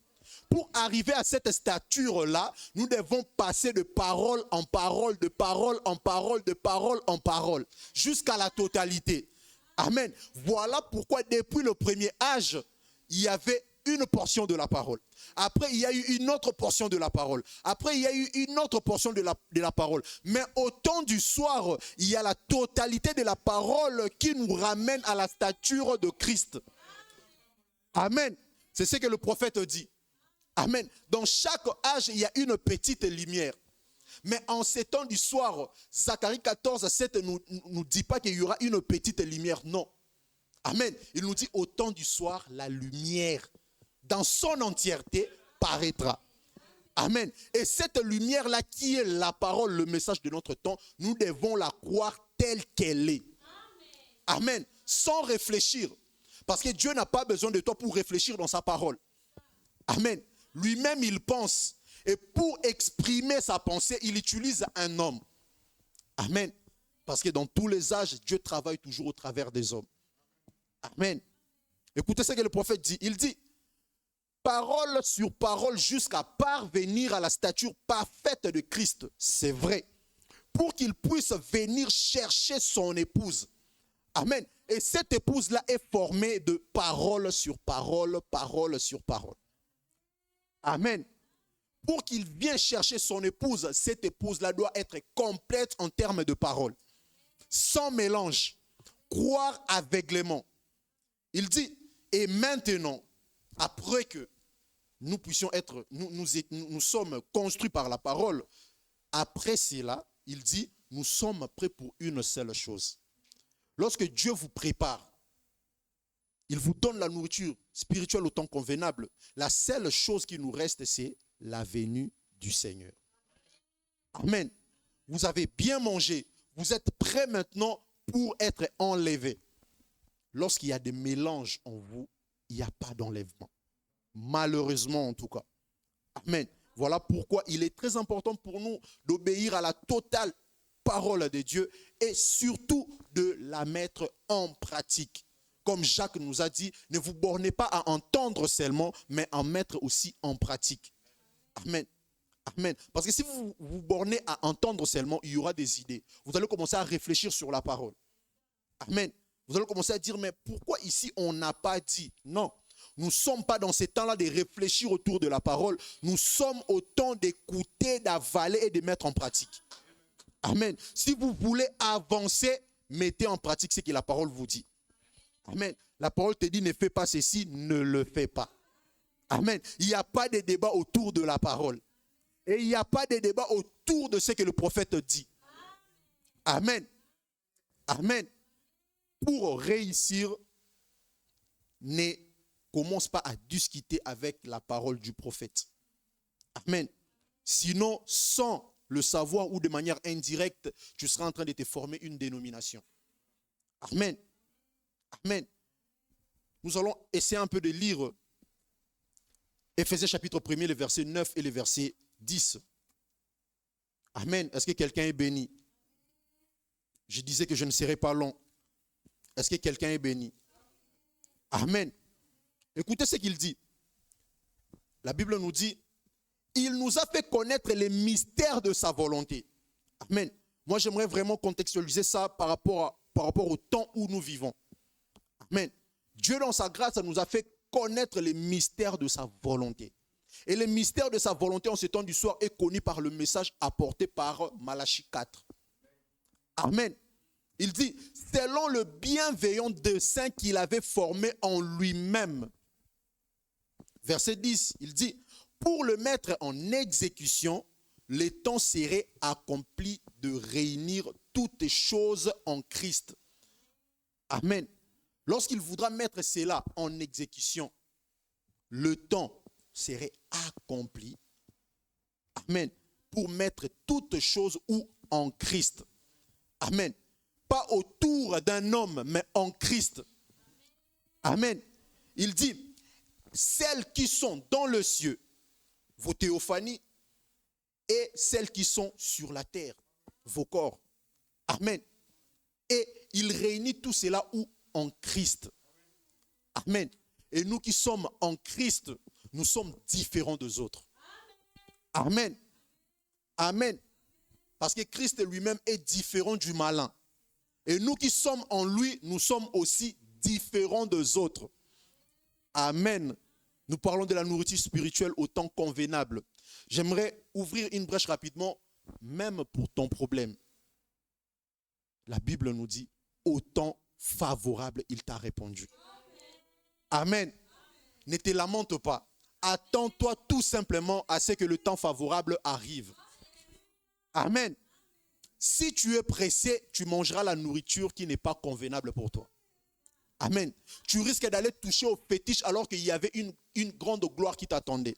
Pour arriver à cette stature-là, nous devons passer de parole en parole, de parole en parole, de parole en parole, jusqu'à la totalité. Amen. Voilà pourquoi depuis le premier âge, il y avait une portion de la parole. Après, il y a eu une autre portion de la parole. Après, il y a eu une autre portion de la parole. Mais au temps du soir, il y a la totalité de la parole qui nous ramène à la stature de Christ. Amen. C'est ce que le prophète dit. Amen. Dans chaque âge, il y a une petite lumière. Mais en ces temps du soir, Zacharie 14, 7 nous dit pas qu'il y aura une petite lumière. Non. Amen. Il nous dit au temps du soir, la lumière dans son entièreté paraîtra. Amen. Et cette lumière-là qui est la parole, le message de notre temps, nous devons la croire telle qu'elle est. Amen. Sans réfléchir. Parce que Dieu n'a pas besoin de toi pour réfléchir dans sa parole. Amen. Lui-même, il pense. Et pour exprimer sa pensée, il utilise un homme. Amen. Parce que dans tous les âges, Dieu travaille toujours au travers des hommes. Amen. Écoutez ce que le prophète dit. Il dit, parole sur parole jusqu'à parvenir à la stature parfaite de Christ. C'est vrai. Pour qu'il puisse venir chercher son épouse. Amen. Et cette épouse-là est formée de parole sur parole, parole sur parole. Amen. Pour qu'il vienne chercher son épouse, cette épouse-là doit être complète en termes de parole. Sans mélange. Croire aveuglément. Il dit, et maintenant, après que nous puissions être, nous sommes construits par la parole, après cela, il dit, nous sommes prêts pour une seule chose. Lorsque Dieu vous prépare, il vous donne la nourriture spirituelle au temps convenable. La seule chose qui nous reste, c'est la venue du Seigneur. Amen. Vous avez bien mangé. Vous êtes prêts maintenant pour être enlevés. Lorsqu'il y a des mélanges en vous, il n'y a pas d'enlèvement. Malheureusement en tout cas. Amen. Voilà pourquoi il est très important pour nous d'obéir à la totale parole de Dieu et surtout de la mettre en pratique. Comme Jacques nous a dit, ne vous bornez pas à entendre seulement, mais à mettre aussi en pratique. Amen. Amen. Parce que si vous vous bornez à entendre seulement, il y aura des idées. Vous allez commencer à réfléchir sur la parole. Amen. Vous allez commencer à dire, mais pourquoi ici on n'a pas dit? Non. Nous ne sommes pas dans ces temps-là de réfléchir autour de la parole. Nous sommes au temps d'écouter, d'avaler et de mettre en pratique. Amen. Si vous voulez avancer, mettez en pratique ce que la parole vous dit. Amen. La parole te dit, ne fais pas ceci, ne le fais pas. Amen. Il n'y a pas de débat autour de la parole. Et il n'y a pas de débat autour de ce que le prophète dit. Amen. Amen. Pour réussir, ne commence pas à discuter avec la parole du prophète. Amen. Sinon, sans le savoir ou de manière indirecte, tu seras en train de te former une dénomination. Amen. Amen. Nous allons essayer un peu de lire Éphésiens chapitre 1er, le verset 9 et le verset 10. Amen. Est-ce que quelqu'un est béni? Je disais que je ne serai pas long. Est-ce que quelqu'un est béni? Amen. Écoutez ce qu'il dit. La Bible nous dit, il nous a fait connaître les mystères de sa volonté. Amen. Moi, j'aimerais vraiment contextualiser ça par rapport au temps où nous vivons. Amen. Dieu, dans sa grâce, nous a fait connaître les mystères de sa volonté. Et le mystère de sa volonté en ce temps du soir est connu par le message apporté par Malachie 4. Amen. Il dit, selon le bienveillant dessein qu'il avait formé en lui-même. Verset 10, il dit, pour le mettre en exécution, le temps serait accompli de réunir toutes choses en Christ. Amen. Lorsqu'il voudra mettre cela en exécution, le temps serait accompli. Amen. Pour mettre toutes choses où en Christ. Amen. Pas autour d'un homme, mais en Christ. Amen. Il dit, celles qui sont dans le ciel, vos théophanies, et celles qui sont sur la terre, vos corps. Amen. Et il réunit tout cela où? En Christ. Amen. Et nous qui sommes en Christ, nous sommes différents des autres. Amen. Amen. Parce que Christ lui-même est différent du malin. Et nous qui sommes en lui, nous sommes aussi différents des autres. Amen. Nous parlons de la nourriture spirituelle au temps convenable. J'aimerais ouvrir une brèche rapidement, même pour ton problème. La Bible nous dit, au temps favorable, il t'a répondu. Amen. Ne te lamente pas. Attends-toi tout simplement à ce que le temps favorable arrive. Amen. Si tu es pressé, tu mangeras la nourriture qui n'est pas convenable pour toi. Amen. Tu risques d'aller toucher au fétiche alors qu'il y avait une grande gloire qui t'attendait.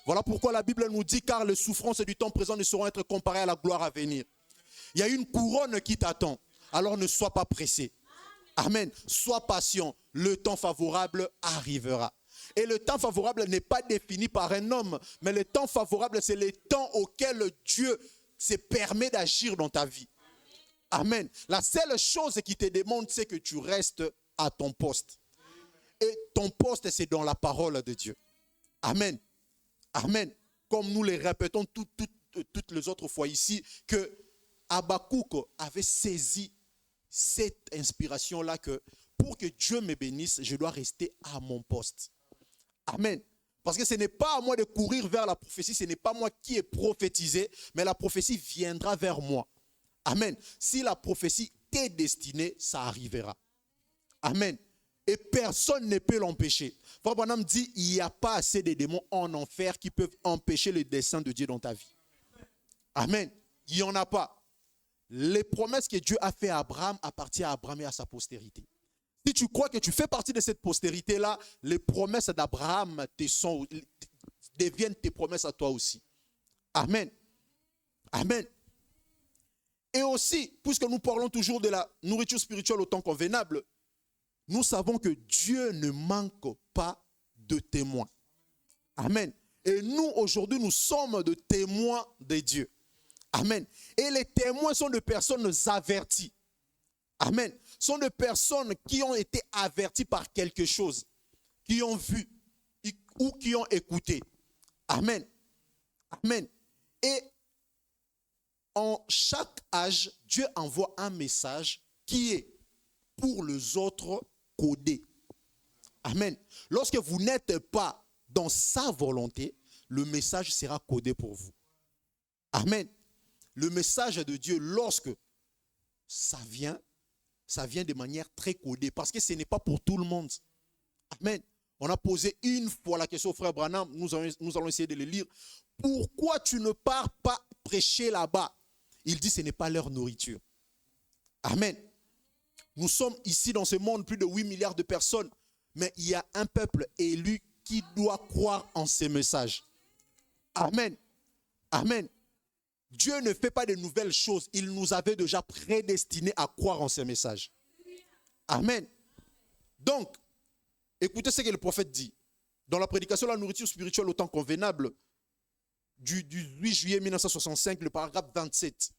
Voilà pourquoi la Bible nous dit, car les souffrances du temps présent ne sauront être comparées à la gloire à venir. Il y a une couronne qui t'attend. Alors ne sois pas pressé. Amen. Sois patient. Le temps favorable arrivera. Et le temps favorable n'est pas défini par un homme, mais le temps favorable, c'est le temps auquel Dieu se permet d'agir dans ta vie. Amen. La seule chose qui te demande, c'est que tu restes à ton poste. Et ton poste, c'est dans la parole de Dieu. Amen. Amen. Comme nous le répétons toutes les autres fois ici, que Habakkuk avait saisi cette inspiration-là que pour que Dieu me bénisse, je dois rester à mon poste. Amen. Parce que ce n'est pas à moi de courir vers la prophétie, ce n'est pas moi qui ai prophétisé, mais la prophétie viendra vers moi. Amen. Si la prophétie t'est destinée, ça arrivera. Amen. Et personne ne peut l'empêcher. Frère Branham dit, il n'y a pas assez de démons en enfer qui peuvent empêcher le dessein de Dieu dans ta vie. Amen. Il n'y en a pas. Les promesses que Dieu a fait à Abraham appartiennent à Abraham et à sa postérité. Si tu crois que tu fais partie de cette postérité-là, les promesses d'Abraham deviennent tes promesses à toi aussi. Amen. Amen. Et aussi, puisque nous parlons toujours de la nourriture spirituelle au temps convenable, nous savons que Dieu ne manque pas de témoins. Amen. Et nous, aujourd'hui, nous sommes de témoins de Dieu. Amen. Et les témoins sont des personnes averties. Amen. Sont des personnes qui ont été averties par quelque chose, qui ont vu ou qui ont écouté. Amen. Amen. Et en chaque âge, Dieu envoie un message qui est pour les autres codé. Amen. Lorsque vous n'êtes pas dans sa volonté, le message sera codé pour vous. Amen. Le message de Dieu, lorsque ça vient de manière très codée, parce que ce n'est pas pour tout le monde. Amen. On a posé une fois la question au frère Branham, nous allons essayer de le lire. Pourquoi tu ne pars pas prêcher là-bas? Il dit, ce n'est pas leur nourriture. Amen. Nous sommes ici dans ce monde, plus de 8 milliards de personnes, mais il y a un peuple élu qui doit croire en ces messages. Amen. Amen. Dieu ne fait pas de nouvelles choses. Il nous avait déjà prédestinés à croire en ces messages. Amen. Donc, écoutez ce que le prophète dit. Dans la prédication de la nourriture spirituelle au temps convenable, du 8 juillet 1965, le paragraphe 27.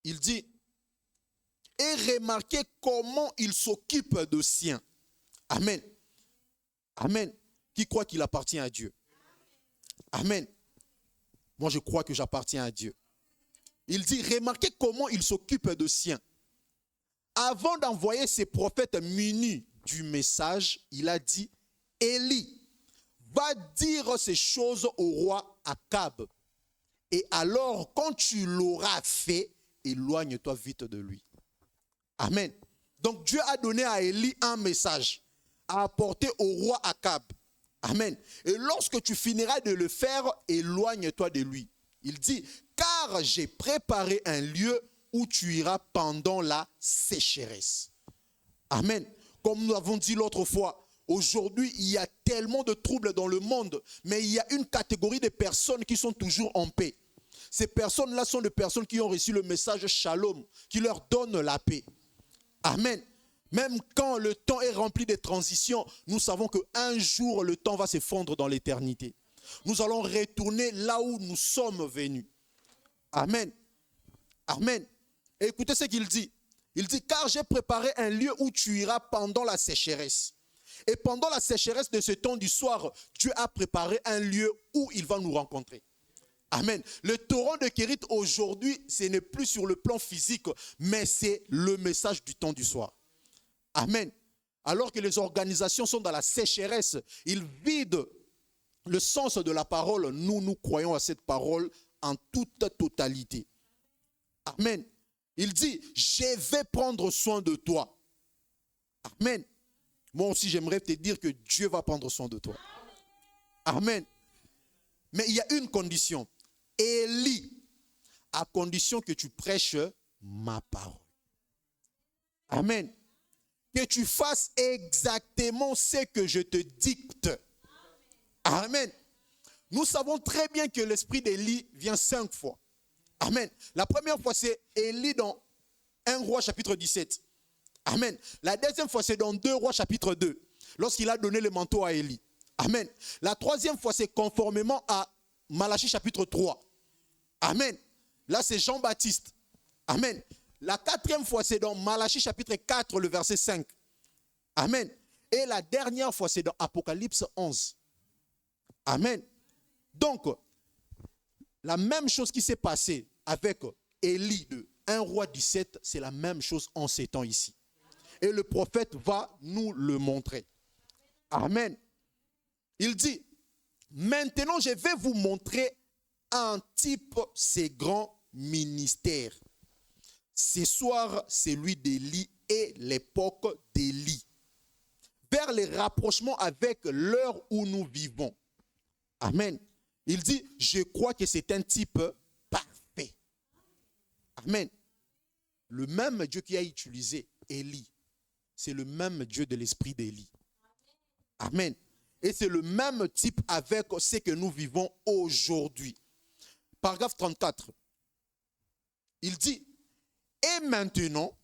Il dit, et remarquez comment il s'occupe de siens. Amen. Amen. Qui croit qu'il appartient à Dieu? Amen. Moi, je crois que j'appartiens à Dieu. Il dit, remarquez comment il s'occupe de siens. Avant d'envoyer ses prophètes munis du message, il a dit, Élie, va dire ces choses au roi Akab. Et alors, quand tu l'auras fait, éloigne-toi vite de lui. Amen. Donc, Dieu a donné à Élie un message à apporter au roi Akab. Amen. Et lorsque tu finiras de le faire, éloigne-toi de lui. Il dit, car j'ai préparé un lieu où tu iras pendant la sécheresse. Amen. Comme nous avons dit l'autre fois, aujourd'hui, il y a tellement de troubles dans le monde, mais il y a une catégorie de personnes qui sont toujours en paix. Ces personnes-là sont des personnes qui ont reçu le message Shalom, qui leur donne la paix. Amen. Même quand le temps est rempli de transitions, nous savons qu'un jour, le temps va se fondre dans l'éternité. Nous allons retourner là où nous sommes venus. Amen. Amen. Et écoutez ce qu'il dit. Il dit, car j'ai préparé un lieu où tu iras pendant la sécheresse. Et pendant la sécheresse de ce temps du soir, Dieu a préparé un lieu où il va nous rencontrer. Amen. Le torrent de Kérit aujourd'hui, ce n'est plus sur le plan physique, mais c'est le message du temps du soir. Amen. Alors que les organisations sont dans la sécheresse, ils vident le sens de la parole. Nous croyons à cette parole en toute totalité. Amen. Il dit, je vais prendre soin de toi. Amen. moi aussi j'aimerais te dire que Dieu va prendre soin de toi. Amen. Mais il y a une condition. Élie, à condition que tu prêches ma parole. Amen. Que tu fasses exactement ce que je te dicte. Amen. Nous savons très bien que l'esprit d'Élie vient 5 fois. Amen. La première fois, c'est Élie dans 1 Roi chapitre 17. Amen. La deuxième fois, c'est dans 2 Rois chapitre 2, lorsqu'il a donné le manteau à Élie. Amen. La troisième fois, c'est conformément à Malachie chapitre 3. Amen. Là, c'est Jean-Baptiste. Amen. La quatrième fois, c'est dans Malachie chapitre 4, le verset 5. Amen. Et la dernière fois, c'est dans Apocalypse 11. Amen. Donc, la même chose qui s'est passée avec Élie de 1 Roi 17, c'est la même chose en ces temps ici. Et le prophète va nous le montrer. Amen. Il dit, maintenant je vais vous montrer un type, ces grands ministères. Ce soir, c'est celui d'Élie et l'époque d'Élie. Vers les rapprochements avec l'heure où nous vivons. Amen. Il dit, je crois que c'est un type parfait. Amen. Le même Dieu qui a utilisé Élie, c'est le même Dieu de l'esprit d'Élie. Amen. Et c'est le même type avec ce que nous vivons aujourd'hui. Paragraphe 34. Il dit, et maintenant,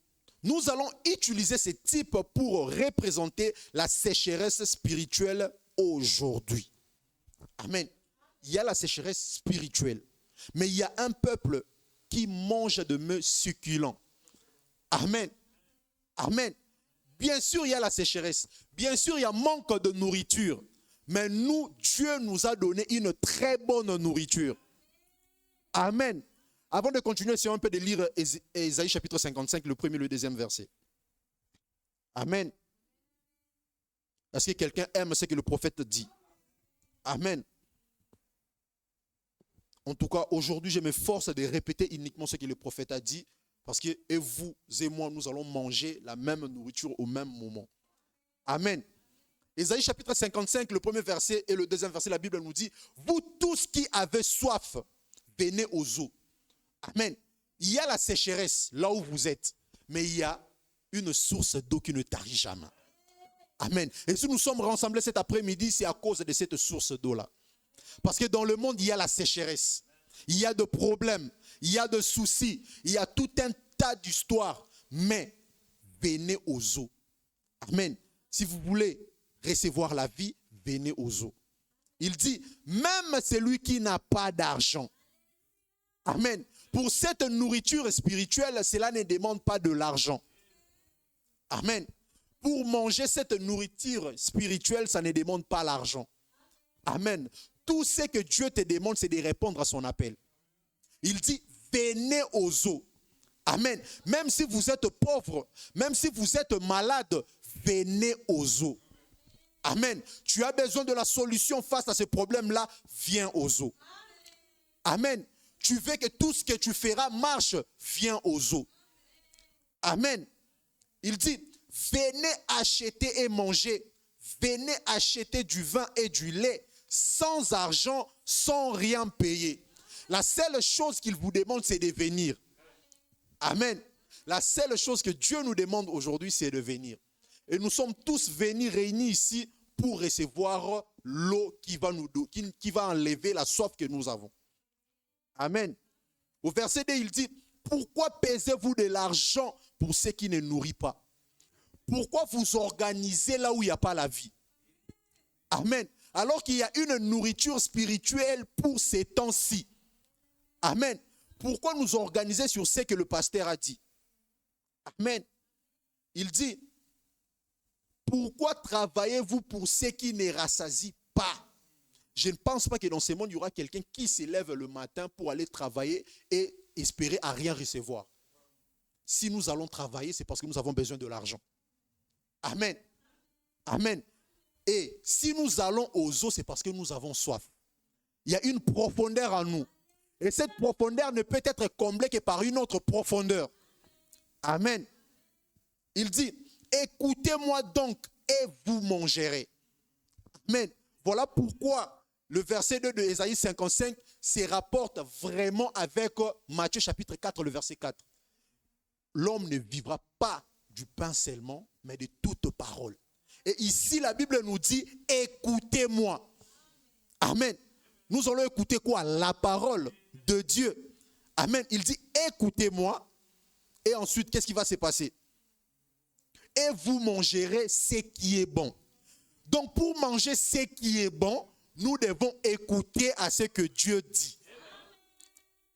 nous allons utiliser ce type pour représenter la sécheresse spirituelle aujourd'hui. Amen. Il y a la sécheresse spirituelle, mais il y a un peuple qui mange de mets succulents. Amen. Amen. Bien sûr, il y a la sécheresse. Bien sûr, il y a manque de nourriture. Mais nous, Dieu nous a donné une très bonne nourriture. Amen. Avant de continuer, c'est un peu de lire Ésaïe chapitre 55, le premier et le deuxième verset. Amen. Est-ce que quelqu'un aime ce que le prophète dit? Amen. En tout cas, aujourd'hui, je m'efforce de répéter uniquement ce que le prophète a dit, parce que et vous et moi, nous allons manger la même nourriture au même moment. Amen. Ésaïe chapitre 55, le premier verset et le deuxième verset, la Bible nous dit, vous tous qui avez soif, venez aux eaux. Amen. Il y a la sécheresse là où vous êtes, mais il y a une source d'eau qui ne tarit jamais. Amen. Et si nous sommes rassemblés cet après-midi, c'est à cause de cette source d'eau-là. Parce que dans le monde, il y a la sécheresse. Il y a de problèmes, il y a de soucis, il y a tout un tas d'histoires. Mais venez aux eaux. Amen. Si vous voulez recevoir la vie, venez aux eaux. Il dit, même celui qui n'a pas d'argent. Amen. Pour cette nourriture spirituelle, cela ne demande pas de l'argent. Amen. Pour manger cette nourriture spirituelle, ça ne demande pas l'argent. Amen. Tout ce que Dieu te demande, c'est de répondre à son appel. Il dit, venez aux eaux. Amen. Même si vous êtes pauvre, même si vous êtes malade, venez aux eaux. Amen. Tu as besoin de la solution face à ce problème-là, viens aux eaux. Amen. Tu veux que tout ce que tu feras marche, viens aux eaux. Amen. Il dit, venez acheter et manger. Venez acheter du vin et du lait sans argent, sans rien payer. La seule chose qu'il vous demande, c'est de venir. Amen. La seule chose que Dieu nous demande aujourd'hui, c'est de venir. Et nous sommes tous venus réunis ici pour recevoir l'eau qui va enlever la soif que nous avons. Amen. Au verset 2, il dit, pourquoi pesez-vous de l'argent pour ceux qui ne nourrissent pas? Pourquoi vous organisez là où il n'y a pas la vie? Amen. Alors qu'il y a une nourriture spirituelle pour ces temps-ci. Amen. Pourquoi nous organiser sur ce que le pasteur a dit? Amen. Il dit, pourquoi travaillez-vous pour ceux qui ne rassasient pas? Je ne pense pas que dans ce monde, il y aura quelqu'un qui se lève le matin pour aller travailler et espérer à rien recevoir. Si nous allons travailler, c'est parce que nous avons besoin de l'argent. Amen. Amen. Et si nous allons aux eaux, c'est parce que nous avons soif. Il y a une profondeur en nous. Et cette profondeur ne peut être comblée que par une autre profondeur. Amen. Il dit, écoutez-moi donc, et vous mangerez. Amen. Voilà pourquoi le verset 2 de Ésaïe 55 se rapporte vraiment avec Matthieu chapitre 4, le verset 4. L'homme ne vivra pas du pain seulement, mais de toute parole. Et ici, la Bible nous dit, écoutez-moi. Amen. Nous allons écouter quoi? La parole de Dieu. Amen. Il dit, écoutez-moi. Et ensuite, qu'est-ce qui va se passer? Et vous mangerez ce qui est bon. Donc, pour manger ce qui est bon, nous devons écouter à ce que Dieu dit.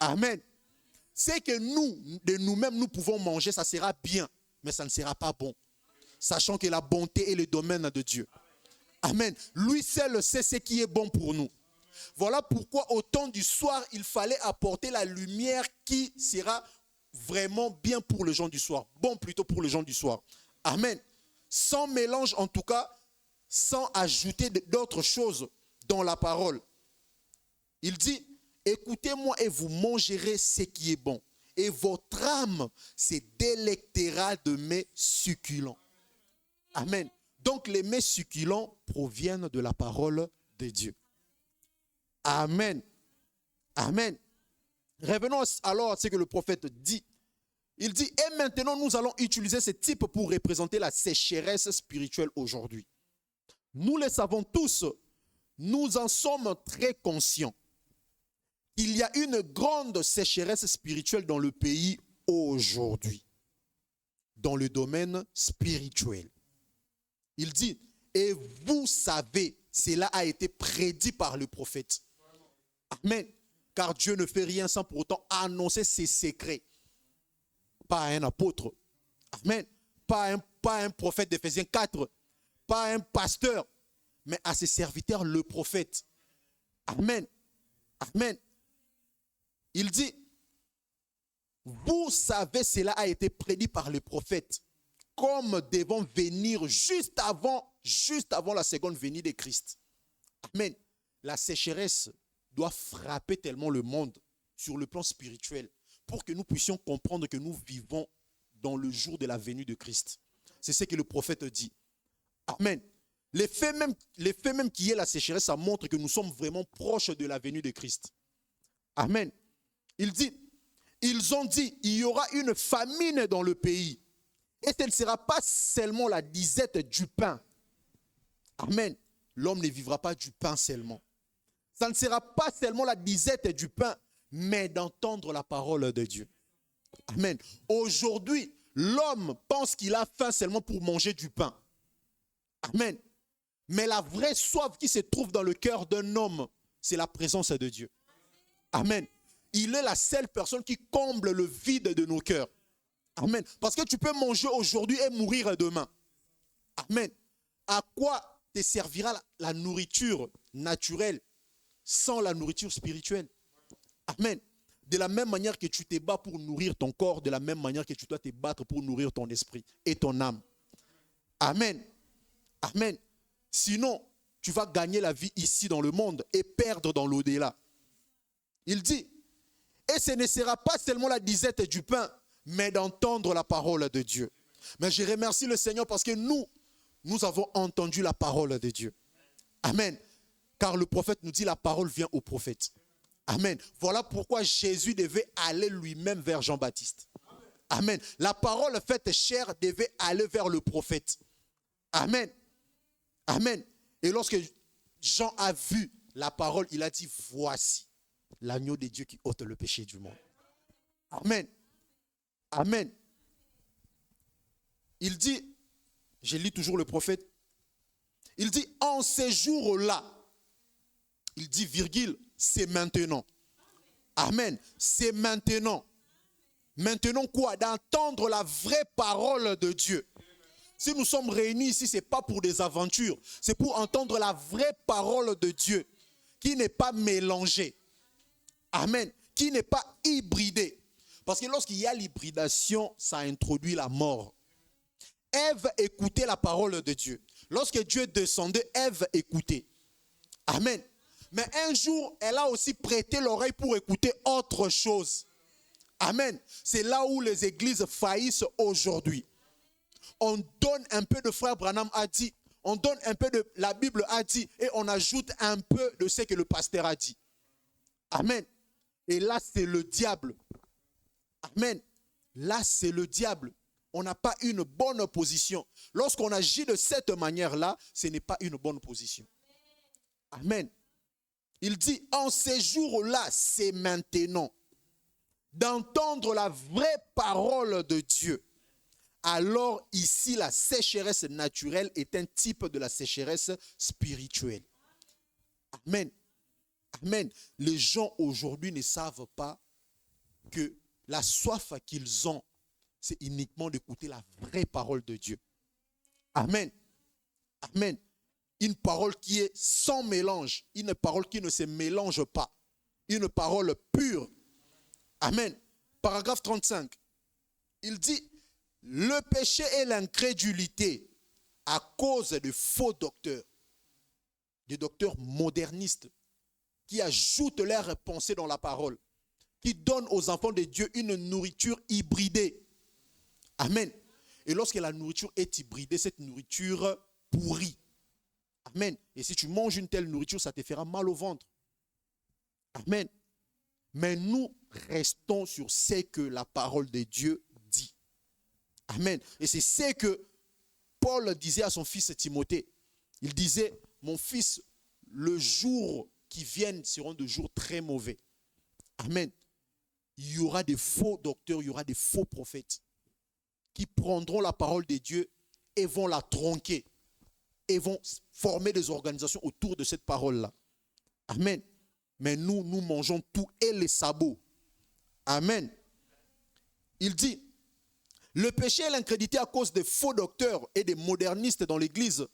Amen. C'est que nous, de nous-mêmes, nous pouvons manger, ça sera bien, mais ça ne sera pas bon. Sachant que la bonté est le domaine de Dieu. Amen. Lui seul sait ce qui est bon pour nous. Voilà pourquoi au temps du soir, il fallait apporter la lumière qui sera vraiment bien pour les gens du soir. Bon plutôt pour les gens du soir. Amen. Sans mélange en tout cas, sans ajouter d'autres choses dans la parole. Il dit, écoutez-moi et vous mangerez ce qui est bon. Et votre âme se délectera de mes succulents. Amen. Donc les mets succulents proviennent de la parole de Dieu. Amen. Amen. Revenons alors à ce que le prophète dit. Il dit, et maintenant nous allons utiliser ce type pour représenter la sécheresse spirituelle aujourd'hui. Nous le savons tous, nous en sommes très conscients. Il y a une grande sécheresse spirituelle dans le pays aujourd'hui, dans le domaine spirituel. Il dit, et vous savez, cela a été prédit par le prophète. Amen. Car Dieu ne fait rien sans pour autant annoncer ses secrets. Pas un apôtre. Amen. Pas un prophète d'Éphésiens 4. Pas un pasteur. Mais à ses serviteurs, le prophète. Amen. Amen. Il dit, vous savez, cela a été prédit par le prophète, comme devant venir juste avant la seconde venue de Christ. Amen. La sécheresse doit frapper tellement le monde sur le plan spirituel pour que nous puissions comprendre que nous vivons dans le jour de la venue de Christ. C'est ce que le prophète dit. Amen. L'effet même qui est la sécheresse, ça montre que nous sommes vraiment proches de la venue de Christ. Amen. Il dit, ils ont dit, il y aura une famine dans le pays. Et ce ne sera pas seulement la disette du pain. Amen. L'homme ne vivra pas du pain seulement. Ça ne sera pas seulement la disette du pain, mais d'entendre la parole de Dieu. Amen. Aujourd'hui, l'homme pense qu'il a faim seulement pour manger du pain. Amen. Mais la vraie soif qui se trouve dans le cœur d'un homme, c'est la présence de Dieu. Amen. Il est la seule personne qui comble le vide de nos cœurs. Amen. Parce que tu peux manger aujourd'hui et mourir demain. Amen. À quoi te servira la nourriture naturelle sans la nourriture spirituelle? Amen. De la même manière que tu te bats pour nourrir ton corps, de la même manière que tu dois te battre pour nourrir ton esprit et ton âme. Amen. Amen. Sinon, tu vas gagner la vie ici dans le monde et perdre dans l'au-delà. Il dit, et ce ne sera pas seulement la disette du pain, mais d'entendre la parole de Dieu. Mais je remercie le Seigneur parce que nous avons entendu la parole de Dieu. Amen. Car le prophète nous dit, la parole vient au prophète. Amen. Voilà pourquoi Jésus devait aller lui-même vers Jean-Baptiste. Amen. La parole faite chair devait aller vers le prophète. Amen. Amen. Et lorsque Jean a vu la parole, il a dit, voici l'agneau de Dieu qui ôte le péché du monde. Amen. Amen. Il dit, je lis toujours le prophète, il dit, en ces jours-là, il dit, virgule, c'est maintenant. Amen. C'est maintenant. Maintenant quoi? D'entendre la vraie parole de Dieu. Si nous sommes réunis ici, ce n'est pas pour des aventures. C'est pour entendre la vraie parole de Dieu qui n'est pas mélangée. Amen. Qui n'est pas hybridée. Parce que lorsqu'il y a l'hybridation, ça introduit la mort. Ève écoutait la parole de Dieu. Lorsque Dieu descendait, Ève écoutait. Amen. Mais un jour, elle a aussi prêté l'oreille pour écouter autre chose. Amen. C'est là où les églises faillissent aujourd'hui. On donne un peu de frère Branham a dit, on donne un peu de la Bible a dit et on ajoute un peu de ce que le pasteur a dit. Amen. Et là, c'est le diable. Amen. Là, c'est le diable. On n'a pas une bonne position. Lorsqu'on agit de cette manière-là, ce n'est pas une bonne position. Amen. Il dit, en ces jours-là, c'est maintenant, d'entendre la vraie parole de Dieu. Alors ici, la sécheresse naturelle est un type de la sécheresse spirituelle. Amen. Amen. Les gens aujourd'hui ne savent pas que la soif qu'ils ont, c'est uniquement d'écouter la vraie parole de Dieu. Amen. Amen. Une parole qui est sans mélange, une parole qui ne se mélange pas, une parole pure. Amen. Paragraphe 35. Il dit, le péché et l'incrédulité à cause de faux docteurs, des docteurs modernistes qui ajoutent leurs pensées dans la parole, qui donnent aux enfants de Dieu une nourriture hybridée. Amen. Et lorsque la nourriture est hybridée, cette nourriture pourrit. Amen. Et si tu manges une telle nourriture, ça te fera mal au ventre. Amen. Mais nous restons sur ce que la parole de Dieu dit. Amen. Et c'est ce que Paul disait à son fils Timothée. Il disait, mon fils, le jour qui viennent seront de jours très mauvais. Amen. Il y aura des faux docteurs, il y aura des faux prophètes qui prendront la parole de Dieu et vont la tronquer. Et vont former des organisations autour de cette parole-là. Amen. Mais nous mangeons tout et les sabots. Amen. Il dit, le péché et l'incrédulité à cause des faux docteurs et des modernistes dans l'église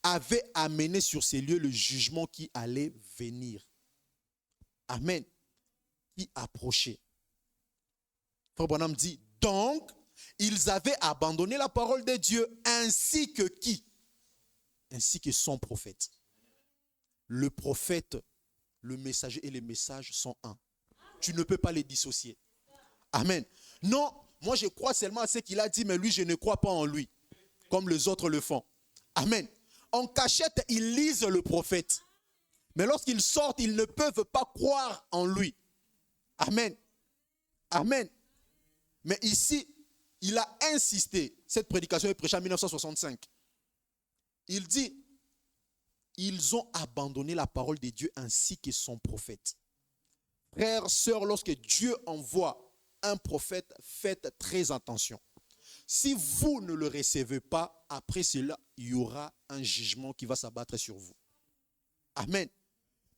avaient amené sur ces lieux le jugement qui allait venir. Amen. Qui approchait. Frère Branham dit, donc, ils avaient abandonné la parole de Dieu ainsi que qui? Ainsi que son prophète. Le prophète, le messager et les messages sont un. Tu ne peux pas les dissocier. Amen. Non, moi je crois seulement à ce qu'il a dit, mais lui je ne crois pas en lui, comme les autres le font. Amen. En cachette, ils lisent le prophète. Mais lorsqu'ils sortent, ils ne peuvent pas croire en lui. Amen. Amen. Mais ici, il a insisté. Cette prédication est prêchée en 1965. Il dit, ils ont abandonné la parole de Dieu ainsi que son prophète. Frères, sœurs, lorsque Dieu envoie un prophète, faites très attention. Si vous ne le recevez pas, après cela, il y aura un jugement qui va s'abattre sur vous. Amen.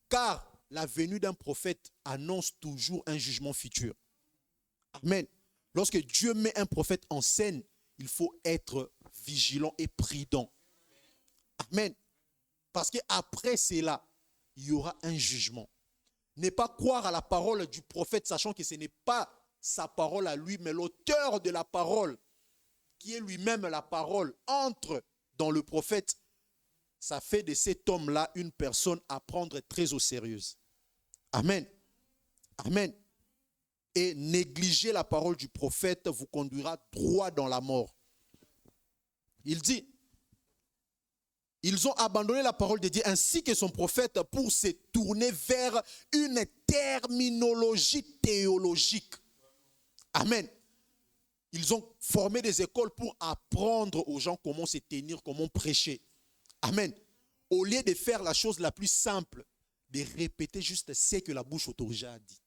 Car la venue d'un prophète annonce toujours un jugement futur. Amen. Lorsque Dieu met un prophète en scène, il faut être vigilant et prudent. Amen. Parce qu'après cela, il y aura un jugement. Ne pas croire à la parole du prophète, sachant que ce n'est pas sa parole à lui, mais l'auteur de la parole, qui est lui-même la parole, entre dans le prophète. Ça fait de cet homme-là une personne à prendre très au sérieux. Amen. Amen. Et négliger la parole du prophète vous conduira droit dans la mort. Il dit, ils ont abandonné la parole de Dieu ainsi que son prophète pour se tourner vers une terminologie théologique. Amen. Ils ont formé des écoles pour apprendre aux gens comment se tenir, comment prêcher. Amen. Au lieu de faire la chose la plus simple, de répéter juste ce que la bouche autorisée a dit.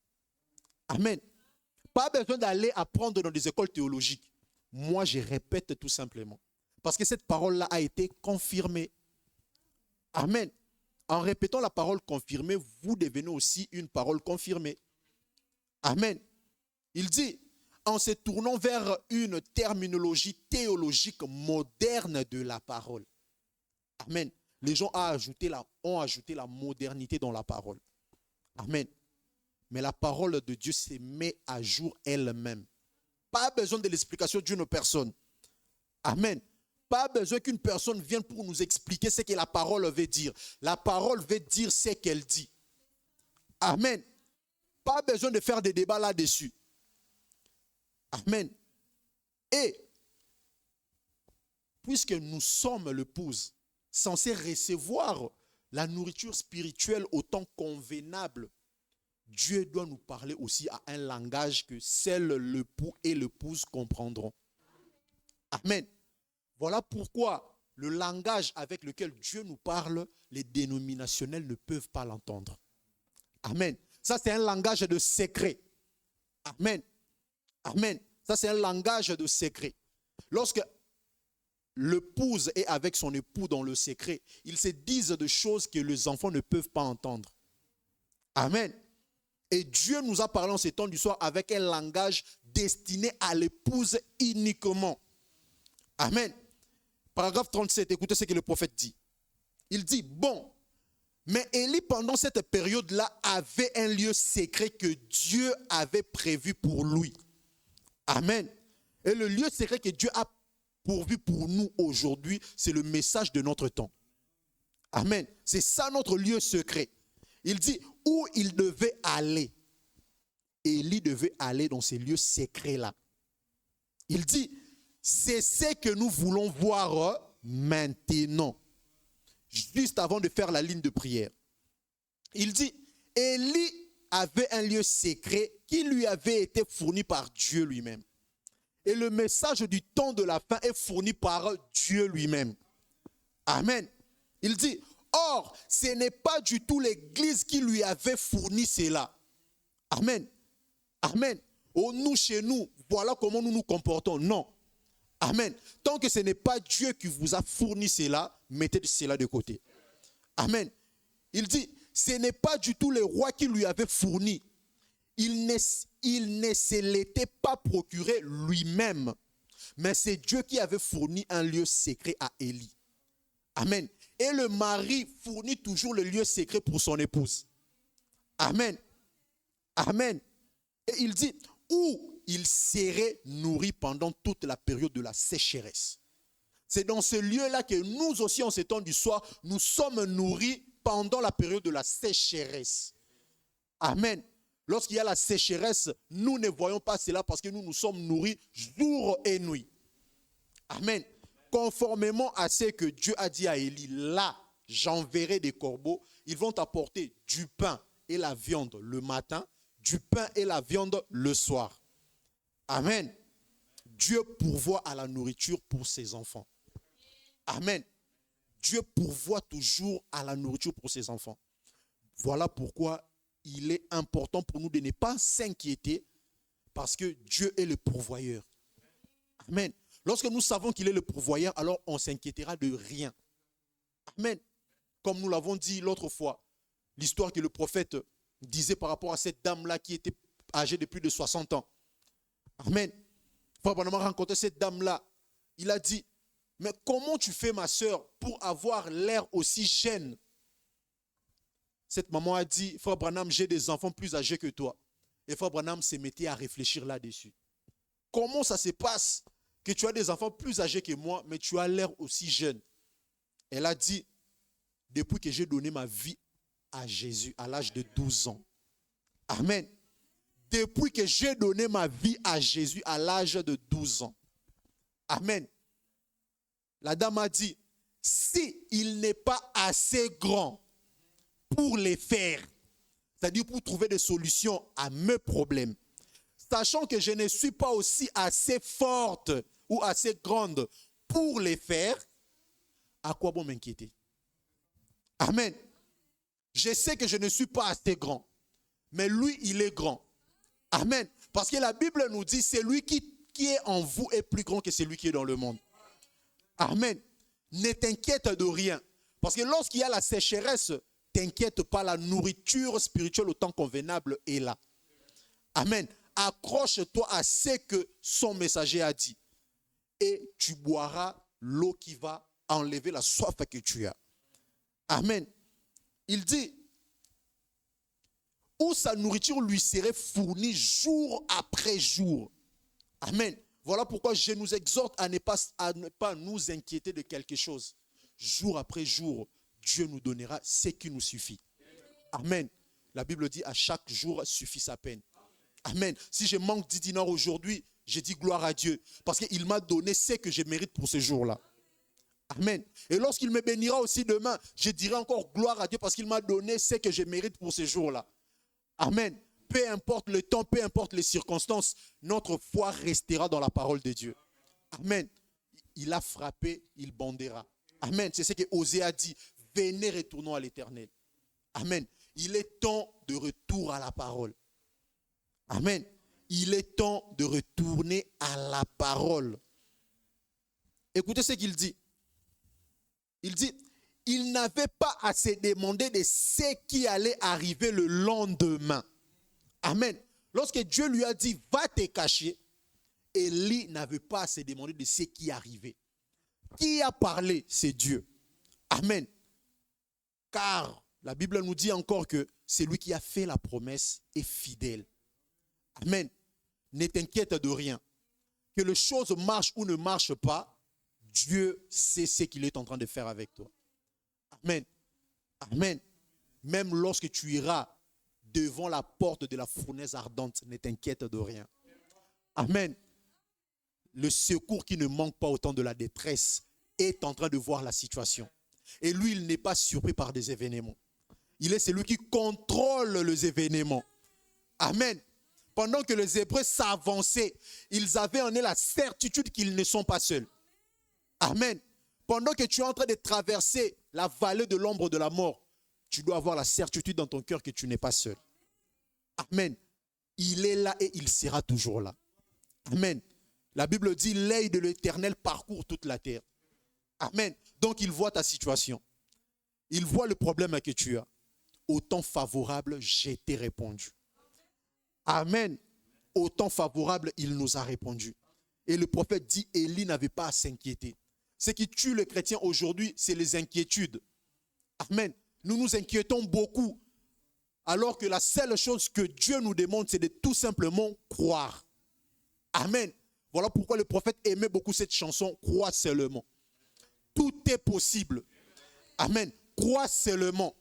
Amen. Pas besoin d'aller apprendre dans des écoles théologiques. Moi, je répète tout simplement. Parce que cette parole-là a été confirmée. Amen. En répétant la parole confirmée, vous devenez aussi une parole confirmée. Amen. Il dit, en se tournant vers une terminologie théologique moderne de la parole. Amen. Les gens ont ajouté la modernité dans la parole. Amen. Mais la parole de Dieu se met à jour elle-même. Pas besoin de l'explication d'une personne. Amen. Pas besoin qu'une personne vienne pour nous expliquer ce que la parole veut dire. La parole veut dire ce qu'elle dit. Amen. Pas besoin de faire des débats là-dessus. Amen. Et puisque nous sommes l'épouse, censés recevoir la nourriture spirituelle au temps convenable, Dieu doit nous parler aussi à un langage que seul l'époux et l'épouse comprendront. Amen. Voilà pourquoi le langage avec lequel Dieu nous parle, les dénominationnels ne peuvent pas l'entendre. Amen. Ça, c'est un langage de secret. Amen. Amen. Ça, c'est un langage de secret. Lorsque l'épouse est avec son époux dans le secret, ils se disent des choses que les enfants ne peuvent pas entendre. Amen. Et Dieu nous a parlé en ces temps du soir avec un langage destiné à l'épouse uniquement. Amen. Paragraphe 37, écoutez ce que le prophète dit. Il dit, bon, mais Élie pendant cette période-là avait un lieu secret que Dieu avait prévu pour lui. Amen. Et le lieu secret que Dieu a pourvu pour nous aujourd'hui, c'est le message de notre temps. Amen. C'est ça notre lieu secret. Il dit où il devait aller. Élie devait aller dans ces lieux secrets-là. Il dit, c'est ce que nous voulons voir maintenant. Juste avant de faire la ligne de prière. Il dit, Élie avait un lieu secret qui lui avait été fourni par Dieu lui-même. Et le message du temps de la fin est fourni par Dieu lui-même. Amen. Il dit, or, ce n'est pas du tout l'Église qui lui avait fourni cela. Amen. Amen. Oh, nous, chez nous, voilà comment nous nous comportons. Non. Amen. Tant que ce n'est pas Dieu qui vous a fourni cela, mettez cela de côté. Amen. Il dit, ce n'est pas du tout le roi qui lui avait fourni. Il ne se l'était pas procuré lui-même. Mais c'est Dieu qui avait fourni un lieu secret à Élie. Amen. Et le mari fournit toujours le lieu secret pour son épouse. Amen. Amen. Et il dit, où il serait nourri pendant toute la période de la sécheresse. C'est dans ce lieu-là que nous aussi, en ces temps du soir, nous sommes nourris pendant la période de la sécheresse. Amen. Lorsqu'il y a la sécheresse, nous ne voyons pas cela parce que nous nous sommes nourris jour et nuit. Amen. Conformément à ce que Dieu a dit à Élie, là, j'enverrai des corbeaux. Ils vont apporter du pain et la viande le matin, du pain et la viande le soir. Amen. Dieu pourvoit à la nourriture pour ses enfants. Amen. Dieu pourvoit toujours à la nourriture pour ses enfants. Voilà pourquoi il est important pour nous de ne pas s'inquiéter parce que Dieu est le pourvoyeur. Amen. Lorsque nous savons qu'il est le pourvoyeur, alors on ne s'inquiétera de rien. Amen. Comme nous l'avons dit l'autre fois, l'histoire que le prophète disait par rapport à cette dame-là qui était âgée de plus de 60 ans. Amen. Frère Branham a rencontré cette dame-là. Il a dit, mais comment tu fais ma soeur pour avoir l'air aussi jeune? Cette maman a dit, Frère Branham, j'ai des enfants plus âgés que toi. Et Frère Branham s'est mis à réfléchir là-dessus. Comment ça se passe que tu as des enfants plus âgés que moi, mais tu as l'air aussi jeune? Elle a dit, depuis que j'ai donné ma vie à Jésus à l'âge de 12 ans. Amen. Depuis que j'ai donné ma vie à Jésus à l'âge de 12 ans. Amen. La dame a dit, si il n'est pas assez grand pour les faire, c'est-à-dire pour trouver des solutions à mes problèmes, sachant que je ne suis pas aussi assez forte ou assez grande pour les faire, à quoi bon m'inquiéter? Amen. Je sais que je ne suis pas assez grand, mais lui, il est grand. Amen. Parce que la Bible nous dit, c'est lui qui est en vous est plus grand que celui qui est dans le monde. Amen. Ne t'inquiète de rien. Parce que lorsqu'il y a la sécheresse, t'inquiète pas, la nourriture spirituelle au temps convenable est là. Amen. Accroche-toi à ce que son messager a dit. Et tu boiras l'eau qui va enlever la soif que tu as. Amen. Il dit, où sa nourriture lui serait fournie jour après jour. Amen. Voilà pourquoi je nous exhorte à ne pas nous inquiéter de quelque chose. Jour après jour, Dieu nous donnera ce qui nous suffit. Amen. La Bible dit, à chaque jour suffit sa peine. Amen. Si je manque 10 dinars aujourd'hui, je dis gloire à Dieu. Parce qu'il m'a donné ce que je mérite pour ce jour-là. Amen. Et lorsqu'il me bénira aussi demain, je dirai encore gloire à Dieu parce qu'il m'a donné ce que je mérite pour ce jour-là. Amen. Peu importe le temps, peu importe les circonstances, notre foi restera dans la parole de Dieu. Amen. Il a frappé, il bondera. Amen. C'est ce que Osée a dit. Venez, retournons à l'Éternel. Amen. Il est temps de retour à la parole. Amen. Il est temps de retourner à la parole. Écoutez ce qu'il dit. Il dit, il n'avait pas à se demander de ce qui allait arriver le lendemain. Amen. Lorsque Dieu lui a dit, va te cacher, Élie n'avait pas à se demander de ce qui arrivait. Qui a parlé? C'est Dieu. Amen. Car la Bible nous dit encore que c'est lui qui a fait la promesse est fidèle. Amen. Ne t'inquiète de rien. Que les choses marchent ou ne marchent pas, Dieu sait ce qu'il est en train de faire avec toi. Amen. Amen. Même lorsque tu iras devant la porte de la fournaise ardente, ne t'inquiète de rien. Amen. Le secours qui ne manque pas au temps de la détresse est en train de voir la situation. Et lui, il n'est pas surpris par des événements. Il est celui qui contrôle les événements. Amen. Pendant que les Hébreux s'avançaient, ils avaient en eux la certitude qu'ils ne sont pas seuls. Amen. Pendant que tu es en train de traverser la vallée de l'ombre de la mort, tu dois avoir la certitude dans ton cœur que tu n'es pas seul. Amen. Il est là et il sera toujours là. Amen. La Bible dit, l'œil de l'Éternel parcourt toute la terre. Amen. Donc il voit ta situation. Il voit le problème que tu as. Au temps favorable, j'ai t'ai répondu. Amen. Au temps favorable, il nous a répondu. Et le prophète dit, Élie n'avait pas à s'inquiéter. Ce qui tue les chrétiens aujourd'hui, c'est les inquiétudes. Amen. Nous nous inquiétons beaucoup, alors que la seule chose que Dieu nous demande, c'est de tout simplement croire. Amen. Voilà pourquoi le prophète aimait beaucoup cette chanson, crois seulement. Tout est possible. Amen. Crois seulement.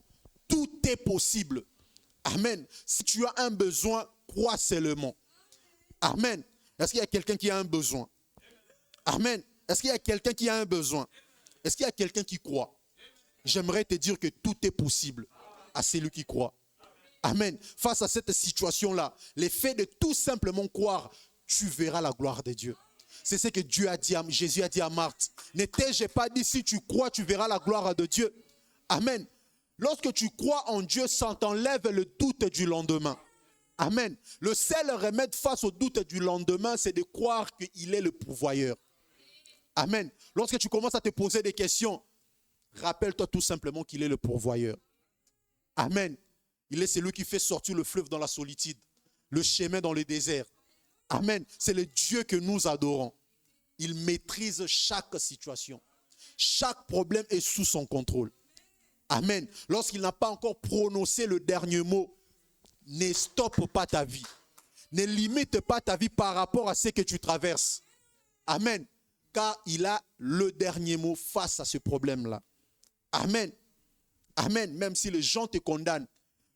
Tout est possible. Amen. Si tu as un besoin, crois seulement. Amen. Est-ce qu'il y a quelqu'un qui a un besoin? Amen. Est-ce qu'il y a quelqu'un qui a un besoin? Est-ce qu'il y a quelqu'un qui croit? J'aimerais te dire que tout est possible à celui qui croit. Amen. Face à cette situation-là, l'effet de tout simplement croire, tu verras la gloire de Dieu. C'est ce que Dieu a dit, Jésus a dit à Marthe. Ne t'ai-je pas dit, si tu crois, tu verras la gloire de Dieu. Amen. Lorsque tu crois en Dieu, ça t'enlève le doute du lendemain. Amen. Le seul remède face au doute du lendemain, c'est de croire qu'il est le pourvoyeur. Amen. Lorsque tu commences à te poser des questions, rappelle-toi tout simplement qu'il est le pourvoyeur. Amen. Il est celui qui fait sortir le fleuve dans la solitude, le chemin dans le désert. Amen. C'est le Dieu que nous adorons. Il maîtrise chaque situation. Chaque problème est sous son contrôle. Amen. Lorsqu'il n'a pas encore prononcé le dernier mot, ne stoppe pas ta vie. Ne limite pas ta vie par rapport à ce que tu traverses. Amen. Car il a le dernier mot face à ce problème-là. Amen. Amen. Même si les gens te condamnent,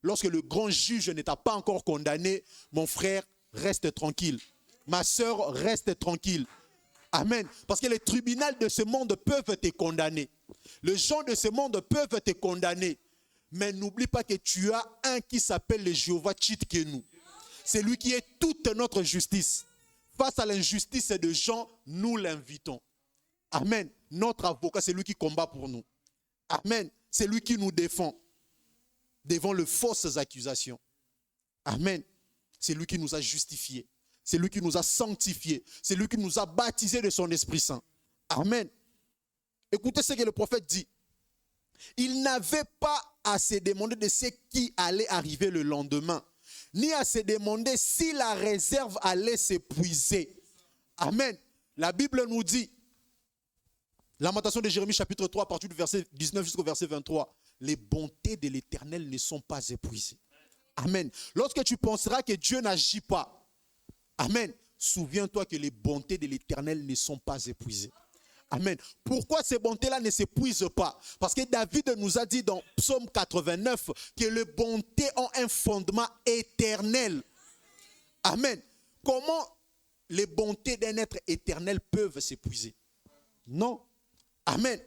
lorsque le grand juge ne t'a pas encore condamné, mon frère, reste tranquille. Ma sœur, reste tranquille. Amen. Parce que les tribunaux de ce monde peuvent te condamner. Les gens de ce monde peuvent te condamner. Mais n'oublie pas que tu as un qui s'appelle le Jéhovah Tchidkenu. C'est lui qui est toute notre justice. Face à l'injustice des gens, nous l'invitons. Amen. Notre avocat, c'est lui qui combat pour nous. Amen. C'est lui qui nous défend devant les fausses accusations. Amen. C'est lui qui nous a justifiés. C'est lui qui nous a sanctifiés. C'est lui qui nous a baptisés de son Esprit Saint. Amen. Écoutez ce que le prophète dit. Il n'avait pas à se demander de ce qui allait arriver le lendemain, ni à se demander si la réserve allait s'épuiser. Amen. La Bible nous dit, Lamentation de Jérémie chapitre 3, à partir du verset 19 jusqu'au verset 23, les bontés de l'Éternel ne sont pas épuisées. Amen. Lorsque tu penseras que Dieu n'agit pas, amen, souviens-toi que les bontés de l'Éternel ne sont pas épuisées. Amen. Pourquoi ces bontés-là ne s'épuisent pas? Parce que David nous a dit dans Psaume 89 que les bontés ont un fondement éternel. Amen. Comment les bontés d'un être éternel peuvent s'épuiser? Non. Amen.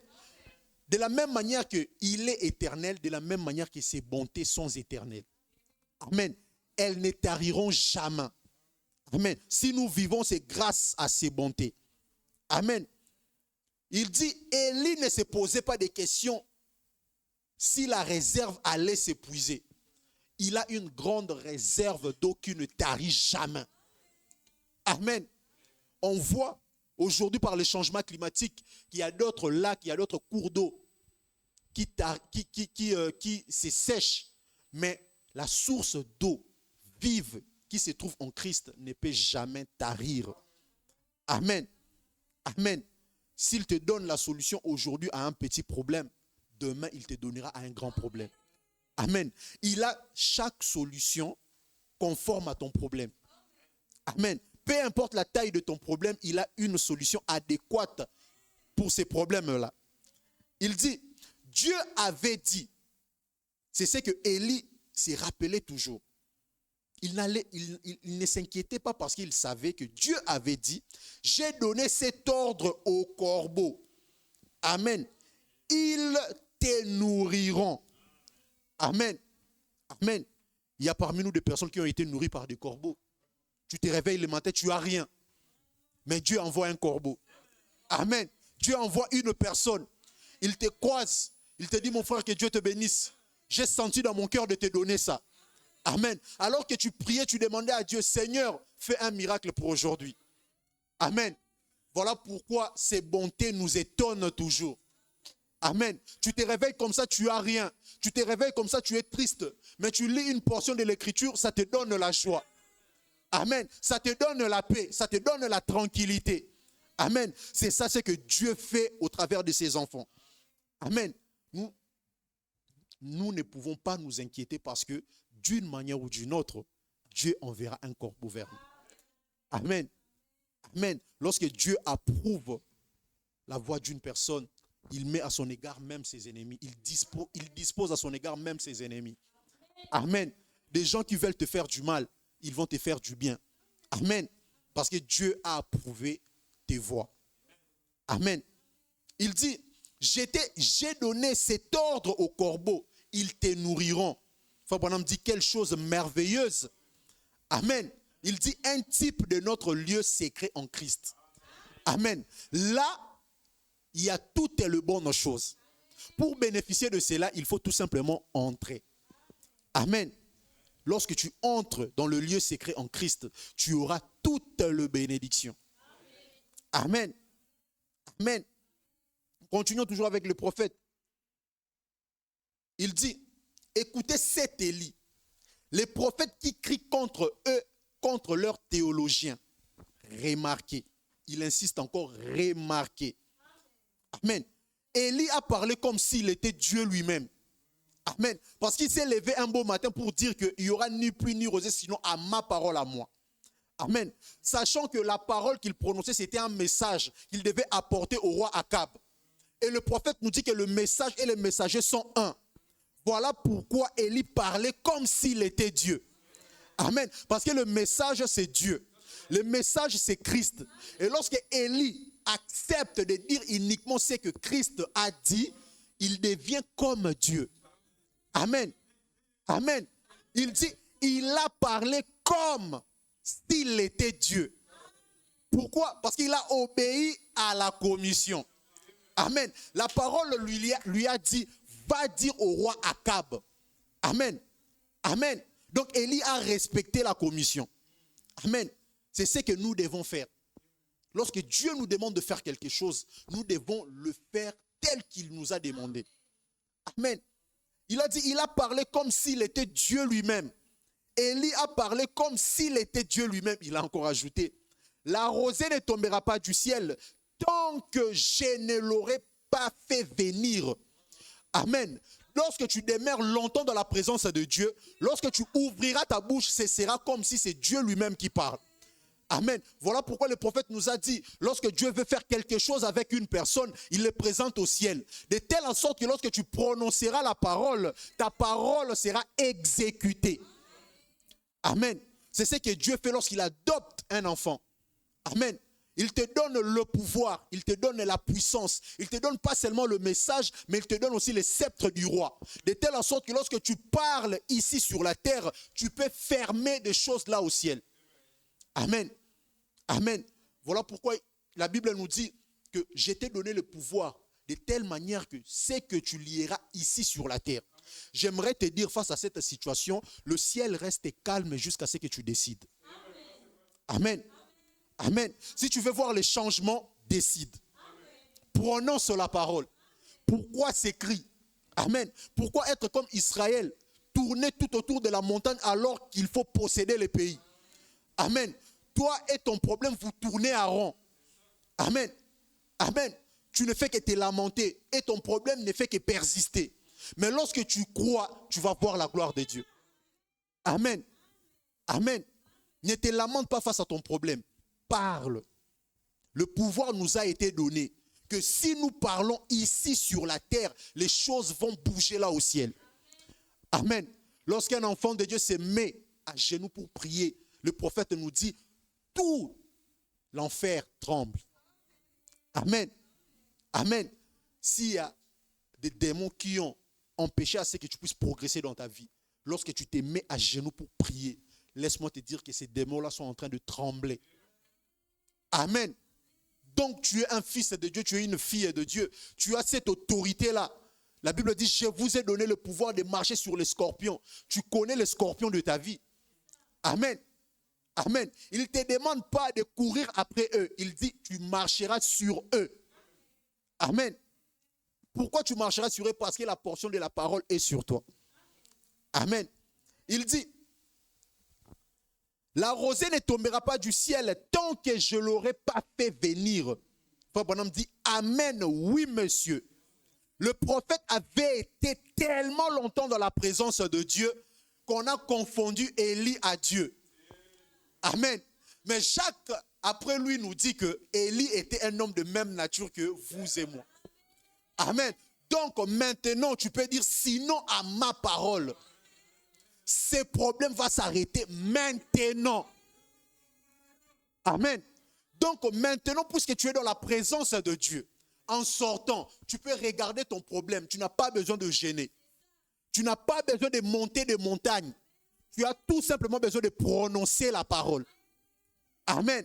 De la même manière qu'il est éternel, de la même manière que ses bontés sont éternelles. Amen. Elles ne tariront jamais. Amen. Si nous vivons, c'est grâce à ses bontés. Amen. Il dit, Élie ne se posait pas de questions si la réserve allait s'épuiser. Il a une grande réserve d'eau qui ne tarit jamais. Amen. On voit aujourd'hui par le changement climatique qu'il y a d'autres lacs, il y a d'autres cours d'eau qui se sèchent. Mais la source d'eau vive qui se trouve en Christ ne peut jamais tarir. Amen. Amen. S'il te donne la solution aujourd'hui à un petit problème, demain il te donnera un grand problème. Amen. Il a chaque solution conforme à ton problème. Amen. Peu importe la taille de ton problème, il a une solution adéquate pour ces problèmes-là. Il dit, Dieu avait dit, c'est ce que Élie s'est rappelé toujours. Il ne s'inquiétait pas parce qu'il savait que Dieu avait dit, j'ai donné cet ordre aux corbeaux. Amen. Ils te nourriront. Amen. Amen. Il y a parmi nous des personnes qui ont été nourries par des corbeaux. Tu te réveilles le matin, tu n'as rien. Mais Dieu envoie un corbeau. Amen. Dieu envoie une personne. Il te croise. Il te dit, mon frère, que Dieu te bénisse. J'ai senti dans mon cœur de te donner ça. Amen. Alors que tu priais, tu demandais à Dieu, Seigneur, fais un miracle pour aujourd'hui. Amen. Voilà pourquoi ses bontés nous étonnent toujours. Amen. Tu te réveilles comme ça, tu n'as rien. Tu te réveilles comme ça, tu es triste. Mais tu lis une portion de l'écriture, ça te donne la joie. Amen. Ça te donne la paix, ça te donne la tranquillité. Amen. C'est ça ce que Dieu fait au travers de ses enfants. Amen. Nous ne pouvons pas nous inquiéter parce que d'une manière ou d'une autre, Dieu enverra un corbeau vers nous. Amen. Amen. Lorsque Dieu approuve la voix d'une personne, il met à son égard même ses ennemis. Il dispose à son égard même ses ennemis. Amen. Des gens qui veulent te faire du mal, ils vont te faire du bien. Amen. Parce que Dieu a approuvé tes voies. Amen. Il dit, j'ai donné cet ordre aux corbeaux, ils te nourriront. Frère Branham dit quelque chose de merveilleuse. Amen. Il dit un type de notre lieu secret en Christ. Amen. Là, il y a toutes les bonnes choses. Pour bénéficier de cela, il faut tout simplement entrer. Amen. Lorsque tu entres dans le lieu secret en Christ, tu auras toutes les bénédictions. Amen. Amen. Continuons toujours avec le prophète. Il dit, écoutez cet Élie, les prophètes qui crient contre eux, contre leurs théologiens. Remarquez. Il insiste encore, remarquez. Amen. Élie a parlé comme s'il était Dieu lui-même. Amen. Parce qu'il s'est levé un beau matin pour dire qu'il n'y aura ni pluie ni rosée, sinon à ma parole à moi. Amen. Sachant que la parole qu'il prononçait, c'était un message qu'il devait apporter au roi Akab. Et le prophète nous dit que le message et les messagers sont un. Voilà pourquoi Élie parlait comme s'il était Dieu. Amen. Parce que le message, c'est Dieu. Le message, c'est Christ. Et lorsque Élie accepte de dire uniquement ce que Christ a dit, il devient comme Dieu. Amen. Amen. Il dit, il a parlé comme s'il était Dieu. Pourquoi? Parce qu'il a obéi à la commission. Amen. La parole lui a dit, va dire au roi Akab. Amen. Amen. Donc Élie a respecté la commission. Amen. C'est ce que nous devons faire. Lorsque Dieu nous demande de faire quelque chose, nous devons le faire tel qu'il nous a demandé. Amen. Il a dit, il a parlé comme s'il était Dieu lui-même. Élie a parlé comme s'il était Dieu lui-même. Il a encore ajouté, la rosée ne tombera pas du ciel tant que je ne l'aurai pas fait venir. Amen. Lorsque tu demeures longtemps dans la présence de Dieu, lorsque tu ouvriras ta bouche, ce sera comme si c'est Dieu lui-même qui parle. Amen. Voilà pourquoi le prophète nous a dit, lorsque Dieu veut faire quelque chose avec une personne, il le présente au ciel. De telle sorte que lorsque tu prononceras la parole, ta parole sera exécutée. Amen. C'est ce que Dieu fait lorsqu'il adopte un enfant. Amen. Il te donne le pouvoir, il te donne la puissance. Il te donne pas seulement le message, mais il te donne aussi le sceptre du roi. De telle sorte que lorsque tu parles ici sur la terre, tu peux fermer des choses là au ciel. Amen. Amen. Voilà pourquoi la Bible nous dit que je t'ai donné le pouvoir de telle manière que c'est que tu lieras ici sur la terre. J'aimerais te dire face à cette situation, le ciel reste calme jusqu'à ce que tu décides. Amen. Amen. Si tu veux voir les changements, décide. Prononce la parole. Pourquoi s'écrit? Amen. Pourquoi être comme Israël, tourner tout autour de la montagne alors qu'il faut posséder le pays? Amen. Toi et ton problème, vous tournez à rond. Amen. Amen. Tu ne fais que te lamenter et ton problème ne fait que persister. Mais lorsque tu crois, tu vas voir la gloire de Dieu. Amen. Amen. Ne te lamente pas face à ton problème. Parle. Le pouvoir nous a été donné. Que si nous parlons ici sur la terre, les choses vont bouger là au ciel. Amen. Lorsqu'un enfant de Dieu se met à genoux pour prier, le prophète nous dit, tout l'enfer tremble. Amen. Amen. S'il y a des démons qui ont empêché à ce que tu puisses progresser dans ta vie, lorsque tu te mets à genoux pour prier, laisse-moi te dire que ces démons-là sont en train de trembler. Amen. Donc tu es un fils de Dieu, tu es une fille de Dieu. Tu as cette autorité-là. La Bible dit, je vous ai donné le pouvoir de marcher sur les scorpions. Tu connais les scorpions de ta vie. Amen. Amen. Il ne te demande pas de courir après eux. Il dit, tu marcheras sur eux. Amen. Pourquoi tu marcheras sur eux? Parce que la portion de la parole est sur toi. Amen. Il dit, la rosée ne tombera pas du ciel tant que je ne l'aurai pas fait venir. Frère Branham dit, amen, oui monsieur. Le prophète avait été tellement longtemps dans la présence de Dieu qu'on a confondu Élie à Dieu. Amen. Mais Jacques, après lui, nous dit que Élie était un homme de même nature que vous et moi. Amen. Donc maintenant, tu peux dire, sinon à ma parole, ces problèmes vont s'arrêter maintenant. Amen. Donc maintenant, puisque tu es dans la présence de Dieu, en sortant, tu peux regarder ton problème. Tu n'as pas besoin de gêner. Tu n'as pas besoin de monter des montagnes. Tu as tout simplement besoin de prononcer la parole. Amen.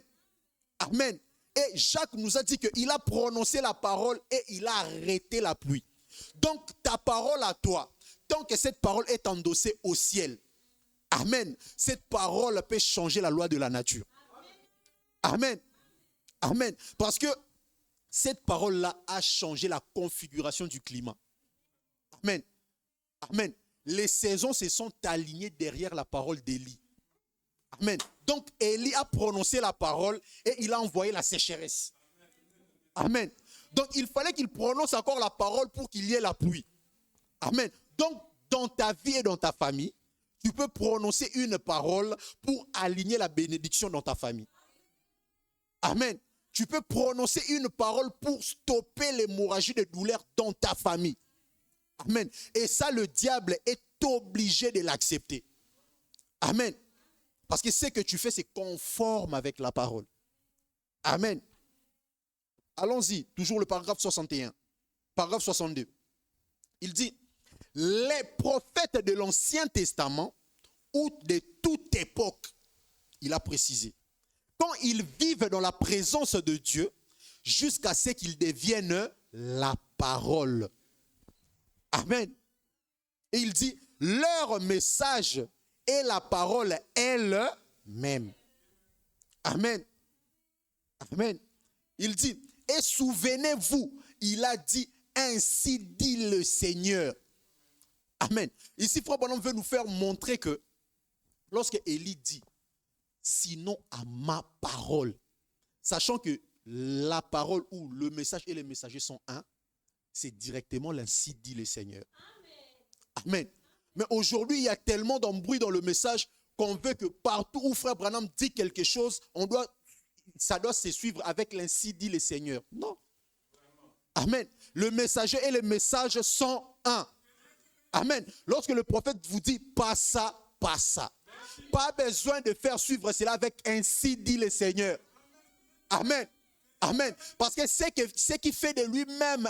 Amen. Et Jacques nous a dit qu'il a prononcé la parole et il a arrêté la pluie. Donc ta parole à toi, tant que cette parole est endossée au ciel, amen, cette parole peut changer la loi de la nature. Amen. Amen. Parce que cette parole-là a changé la configuration du climat. Amen. Amen. Les saisons se sont alignées derrière la parole d'Élie. Amen. Donc Élie a prononcé la parole et il a envoyé la sécheresse. Amen. Donc il fallait qu'il prononce encore la parole pour qu'il y ait la pluie. Amen. Donc dans ta vie et dans ta famille, tu peux prononcer une parole pour aligner la bénédiction dans ta famille. Amen. Tu peux prononcer une parole pour stopper l'hémorragie de douleur dans ta famille. Amen. Et ça, le diable est obligé de l'accepter. Amen. Parce que ce que tu fais, c'est conforme avec la parole. Amen. Allons-y, toujours le paragraphe 61. Paragraphe 62. Il dit, les prophètes de l'Ancien Testament, ou de toute époque, il a précisé, quand ils vivent dans la présence de Dieu, jusqu'à ce qu'ils deviennent la parole. Amen. Et il dit, leur message est la parole elle-même. Amen. Amen. Il dit, et souvenez-vous, il a dit, ainsi dit le Seigneur. Amen. Ici, Frère Branham veut nous faire montrer que lorsque Élie dit, sinon à ma parole, sachant que la parole ou le message et les messagers sont un, c'est directement l'ainsi dit le Seigneur. Amen. Mais aujourd'hui, il y a tellement d'embrouille dans le message qu'on veut que partout où Frère Branham dit quelque chose, ça doit se suivre avec l'ainsi dit le Seigneur. Non. Amen. Le messager et les messages sont un. Amen. Lorsque le prophète vous dit pas ça, pas ça. Pas besoin de faire suivre cela avec ainsi dit le Seigneur. Amen. Amen. Parce que ce qui fait de lui-même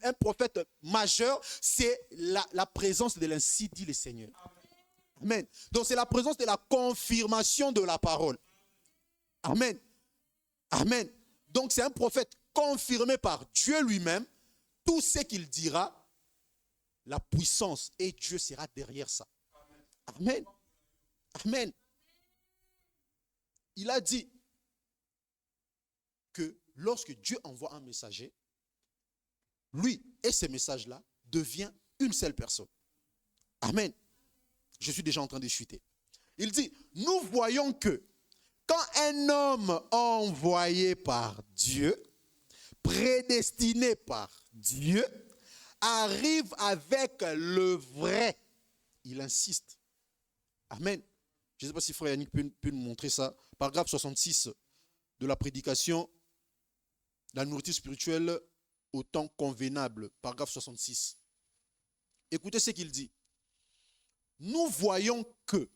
un prophète majeur, c'est la présence de l'ainsi dit le Seigneur. Amen. Donc c'est la présence de la confirmation de la parole. Amen. Amen. Donc c'est un prophète confirmé par Dieu lui-même. Tout ce qu'il dira, la puissance et Dieu sera derrière ça. Amen. Amen. Il a dit que lorsque Dieu envoie un messager, lui et ce message-là devient une seule personne. Amen. Je suis déjà en train de chuter. Il dit, nous voyons que quand un homme envoyé par Dieu, prédestiné par Dieu, arrive avec le vrai, il insiste. Amen. Je ne sais pas si frère Yannick peut nous montrer ça. Paragraphe 66 de la prédication, la nourriture spirituelle au temps convenable. Paragraphe 66. Écoutez ce qu'il dit. Nous voyons que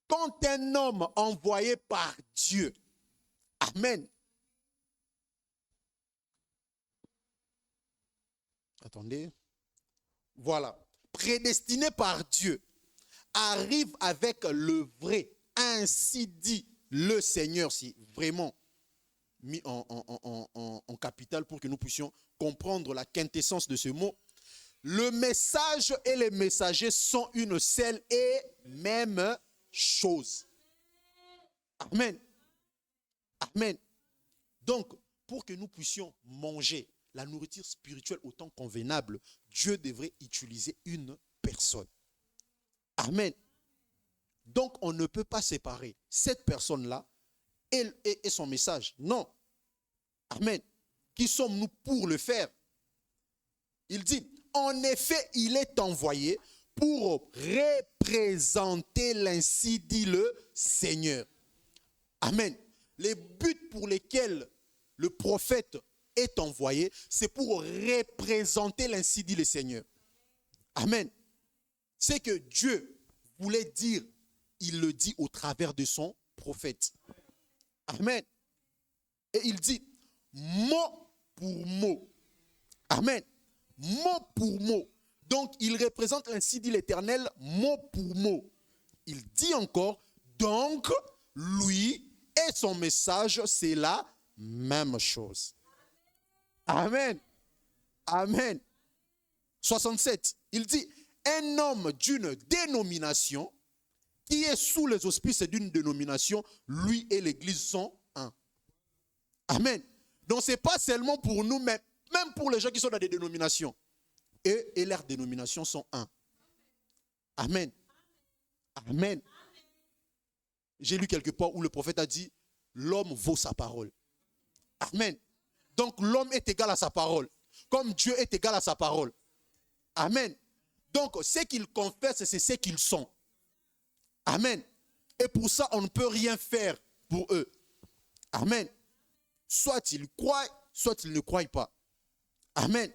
quand un homme envoyé par Dieu, amen. Attendez. Voilà. Prédestiné par Dieu, arrive avec le vrai. Ainsi dit le Seigneur, si vraiment mis en capital pour que nous puissions comprendre la quintessence de ce mot. Le message et les messagers sont une seule et même chose. Amen. Amen. Donc, pour que nous puissions manger la nourriture spirituelle au temps convenable, Dieu devrait utiliser une personne. Amen. Donc, on ne peut pas séparer cette personne-là et son message. Non. Amen. Qui sommes-nous pour le faire? Il dit, en effet, il est envoyé pour représenter l'ainsi dit le Seigneur. Amen. Les buts pour lesquels le prophète est envoyé, c'est pour représenter l'ainsi dit le Seigneur. Amen. C'est que Dieu voulait dire, il le dit au travers de son prophète. Amen. Et il dit, mot pour mot. Amen. Mot pour mot. Donc, il représente l'ainsi dit l'Éternel, mot pour mot. Il dit encore, donc, lui et son message, c'est la même chose. Amen. Amen. 67. Il dit, un homme d'une dénomination qui est sous les auspices d'une dénomination, lui et l'Église sont un. Amen. Donc, ce n'est pas seulement pour nous, mais même pour les gens qui sont dans des dénominations. Eux et leurs dénominations sont un. Amen. Amen. J'ai lu quelque part où le prophète a dit, l'homme vaut sa parole. Amen. Donc, l'homme est égal à sa parole. Comme Dieu est égal à sa parole. Amen. Donc, ce qu'ils confessent, c'est ce qu'ils sont. Amen. Et pour ça, on ne peut rien faire pour eux. Amen. Soit ils croient, soit ils ne croient pas. Amen.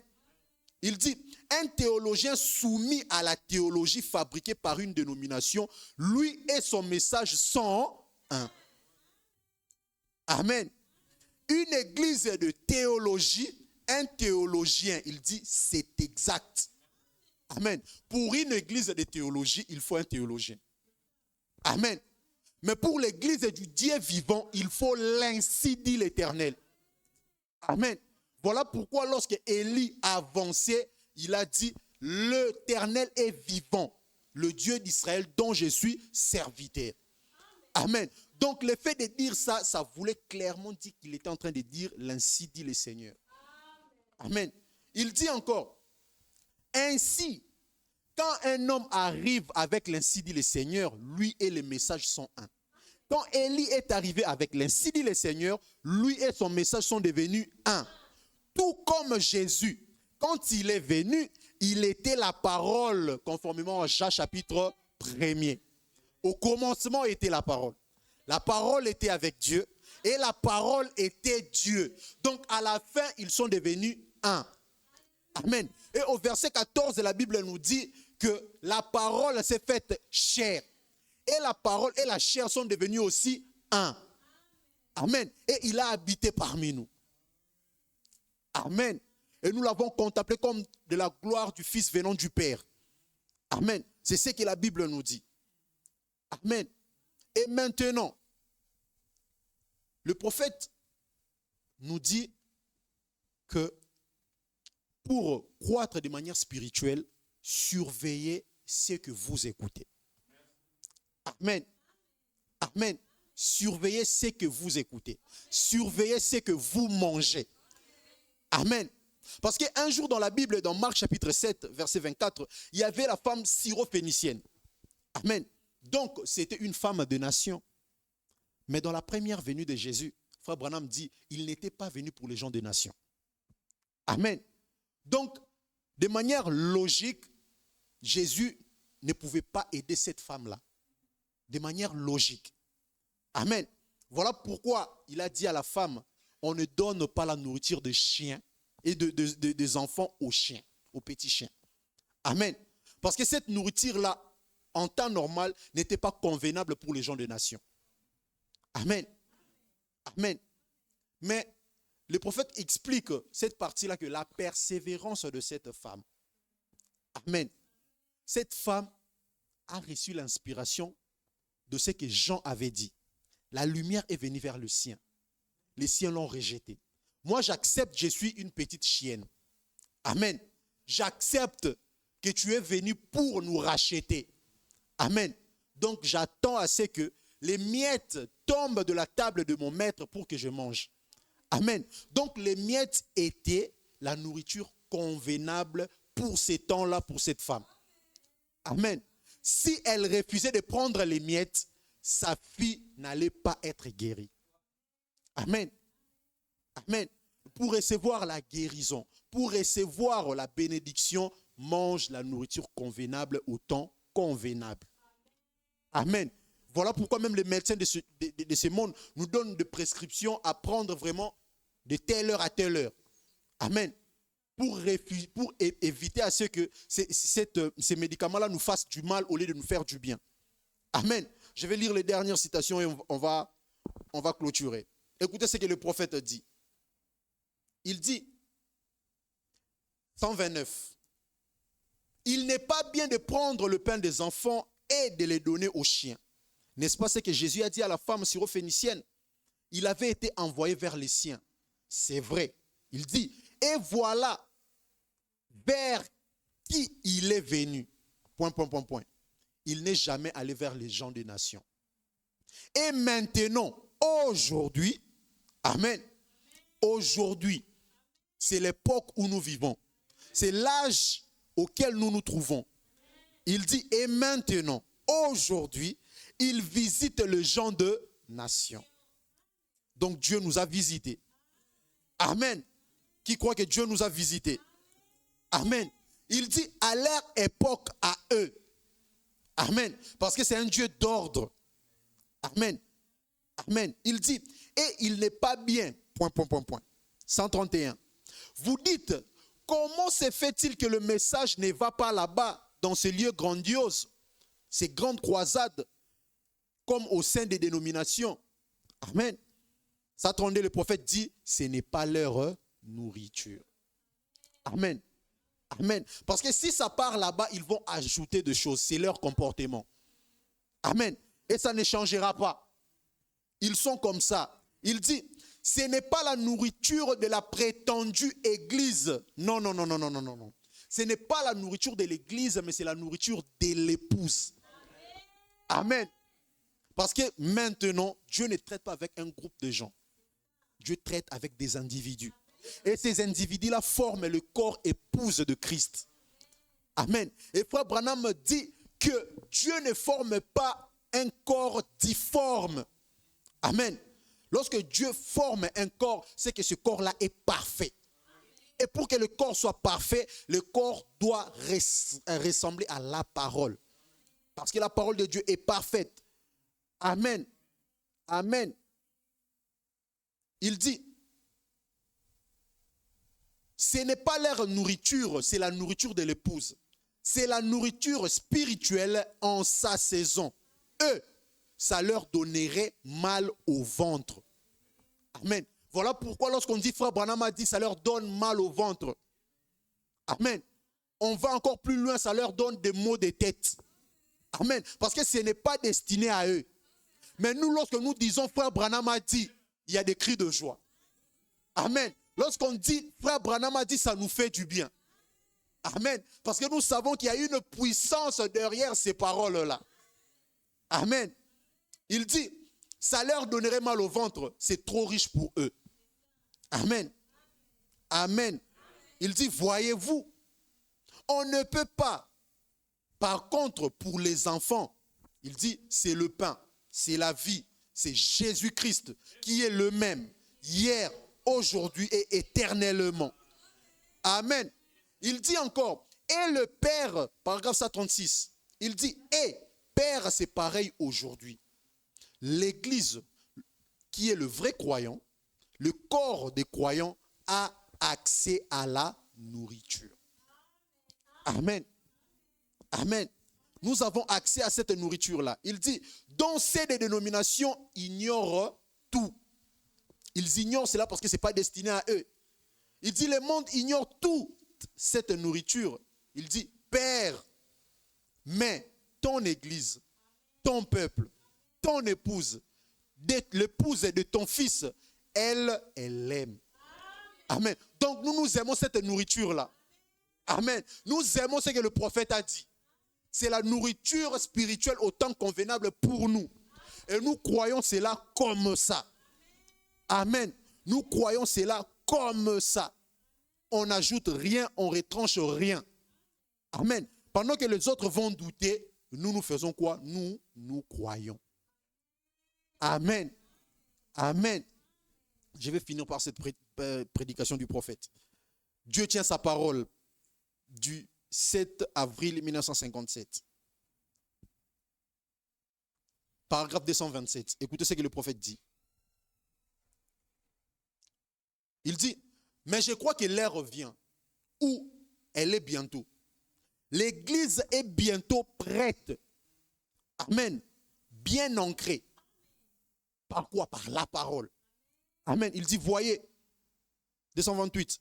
Il dit, un théologien soumis à la théologie fabriquée par une dénomination, lui et son message sont un. Amen. Une église de théologie, un théologien, il dit, c'est exact. Amen. Pour une église de théologie, il faut un théologien. Amen. Mais pour l'église du Dieu vivant, il faut l'ainsi dit l'Éternel. Amen. Voilà pourquoi lorsque Élie a avancé, il a dit, l'Éternel est vivant, le Dieu d'Israël dont je suis serviteur. Amen. Donc le fait de dire ça, ça voulait clairement dire qu'il était en train de dire l'ainsi dit le Seigneur. Amen. Il dit encore, ainsi, quand un homme arrive avec l'ainsi dit le Seigneur, lui et les messages sont un. Quand Élie est arrivé avec l'ainsi dit le Seigneur, lui et son message sont devenus un. Tout comme Jésus, quand il est venu, il était la parole, conformément à Jean chapitre 1er. Au commencement était la parole. La parole était avec Dieu et la parole était Dieu. Donc à la fin, ils sont devenus un. Amen. Et au verset 14, la Bible nous dit que la parole s'est faite chair. Et la parole et la chair sont devenues aussi un. Amen. Et il a habité parmi nous. Amen. Et nous l'avons contemplé comme de la gloire du Fils venant du Père. Amen. C'est ce que la Bible nous dit. Amen. Et maintenant, le prophète nous dit que pour croître de manière spirituelle, surveillez ce que vous écoutez. Amen. Amen. Surveillez ce que vous écoutez. Surveillez ce que vous mangez. Amen. Parce qu'un jour dans la Bible, dans Marc chapitre 7, verset 24, il y avait la femme syrophénicienne. Amen. Donc, c'était une femme de nation. Mais dans la première venue de Jésus, Frère Branham dit, il n'était pas venu pour les gens de nation. Amen. Donc, de manière logique, Jésus ne pouvait pas aider cette femme-là. De manière logique. Amen. Voilà pourquoi il a dit à la femme, on ne donne pas la nourriture des chiens et des enfants aux chiens, aux petits chiens. Amen. Parce que cette nourriture-là, en temps normal, n'était pas convenable pour les gens de nation. Amen. Amen. Mais le prophète explique cette partie-là, que la persévérance de cette femme. Amen. Cette femme a reçu l'inspiration de ce que Jean avait dit. La lumière est venue vers le sien. Les siens l'ont rejeté. Moi, j'accepte, je suis une petite chienne. Amen. J'accepte que tu es venu pour nous racheter. Amen. Donc, j'attends à ce que les miettes tombent de la table de mon maître pour que je mange. Amen. Donc, les miettes étaient la nourriture convenable pour ces temps-là, pour cette femme. Amen. Si elle refusait de prendre les miettes, sa fille n'allait pas être guérie. Amen. Amen. Pour recevoir la guérison, pour recevoir la bénédiction, mange la nourriture convenable au temps convenable. Amen. Voilà pourquoi même les médecins de ce monde nous donnent des prescriptions à prendre vraiment de telle heure à telle heure. Amen. Pour éviter à ce que ces médicaments-là nous fassent du mal au lieu de nous faire du bien. Amen. Je vais lire les dernières citations et on va clôturer. Écoutez ce que le prophète dit. Il dit, 129, il n'est pas bien de prendre le pain des enfants et de les donner aux chiens. N'est-ce pas ce que Jésus a dit à la femme syrophénicienne? Il avait été envoyé vers les siens. C'est vrai. Il dit, et voilà vers qui il est venu. Point. Il n'est jamais allé vers les gens des nations. Et maintenant, aujourd'hui, amen, aujourd'hui, c'est l'époque où nous vivons. C'est l'âge auquel nous nous trouvons. Il dit, et maintenant, aujourd'hui, il visite les gens de nations. Donc Dieu nous a visités. Amen. Qui croit que Dieu nous a visités? Amen. Il dit à leur époque à eux. Amen. Parce que c'est un Dieu d'ordre. Amen. Amen. Il dit, et il n'est pas bien. 131. Vous dites, comment se fait-il que le message ne va pas là-bas, dans ces lieux grandioses, ces grandes croisades, comme au sein des dénominations? Amen. 132, le prophète dit, ce n'est pas leur nourriture. Amen. Amen. Parce que si ça part là-bas, ils vont ajouter des choses. C'est leur comportement. Amen. Et ça ne changera pas. Ils sont comme ça. Il dit, ce n'est pas la nourriture de la prétendue église. Non. Ce n'est pas la nourriture de l'église, mais c'est la nourriture de l'épouse. Amen. Parce que maintenant, Dieu ne traite pas avec un groupe de gens. Dieu traite avec des individus. Et ces individus-là forment le corps épouse de Christ. Amen. Et Frère Branham dit que Dieu ne forme pas un corps difforme. Amen. Lorsque Dieu forme un corps, c'est que ce corps-là est parfait. Et pour que le corps soit parfait, le corps doit ressembler à la parole. Parce que la parole de Dieu est parfaite. Amen. Amen. Il dit, ce n'est pas leur nourriture, c'est la nourriture de l'épouse. C'est la nourriture spirituelle en sa saison. Eux, ça leur donnerait mal au ventre. Amen. Voilà pourquoi lorsqu'on dit frère Branham a dit, ça leur donne mal au ventre. Amen. On va encore plus loin, ça leur donne des maux de tête. Amen. Parce que ce n'est pas destiné à eux. Mais nous, lorsque nous disons frère Branham a dit, il y a des cris de joie. Amen. Lorsqu'on dit frère Branham a dit, ça nous fait du bien. Amen. Parce que nous savons qu'il y a une puissance derrière ces paroles-là. Amen. Il dit, ça leur donnerait mal au ventre, c'est trop riche pour eux. Amen. Amen. Il dit, voyez-vous, on ne peut pas. Par contre, pour les enfants, il dit, c'est le pain, c'est la vie, c'est Jésus-Christ qui est le même, hier, aujourd'hui et éternellement. Amen. Il dit encore, et le Père, paragraphe 136, il dit, et Père, c'est pareil aujourd'hui. L'Église, qui est le vrai croyant, le corps des croyants, a accès à la nourriture. Amen. Amen. Nous avons accès à cette nourriture-là. Il dit, dont ces dénominations ignorent tout. Ils ignorent cela parce que ce n'est pas destiné à eux. Il dit, le monde ignore toute cette nourriture. Il dit, Père, mais ton Église, ton peuple, ton épouse, l'épouse de ton fils, elle aime. Amen. Donc nous aimons cette nourriture-là. Amen. Nous aimons ce que le prophète a dit. C'est la nourriture spirituelle au temps convenable pour nous. Et nous croyons cela comme ça. Amen. Nous croyons cela comme ça. On n'ajoute rien, on ne retranche rien. Amen. Pendant que les autres vont douter, nous faisons quoi? Nous croyons. Amen. Amen. Je vais finir par cette prédication du prophète. Dieu tient sa parole du 7 avril 1957. Paragraphe 227. Écoutez ce que le prophète dit. Il dit, mais je crois que l'heure revient où elle est bientôt. L'église est bientôt prête. Amen. Bien ancrée. Par quoi? Par la parole. Amen. Il dit, voyez, 228.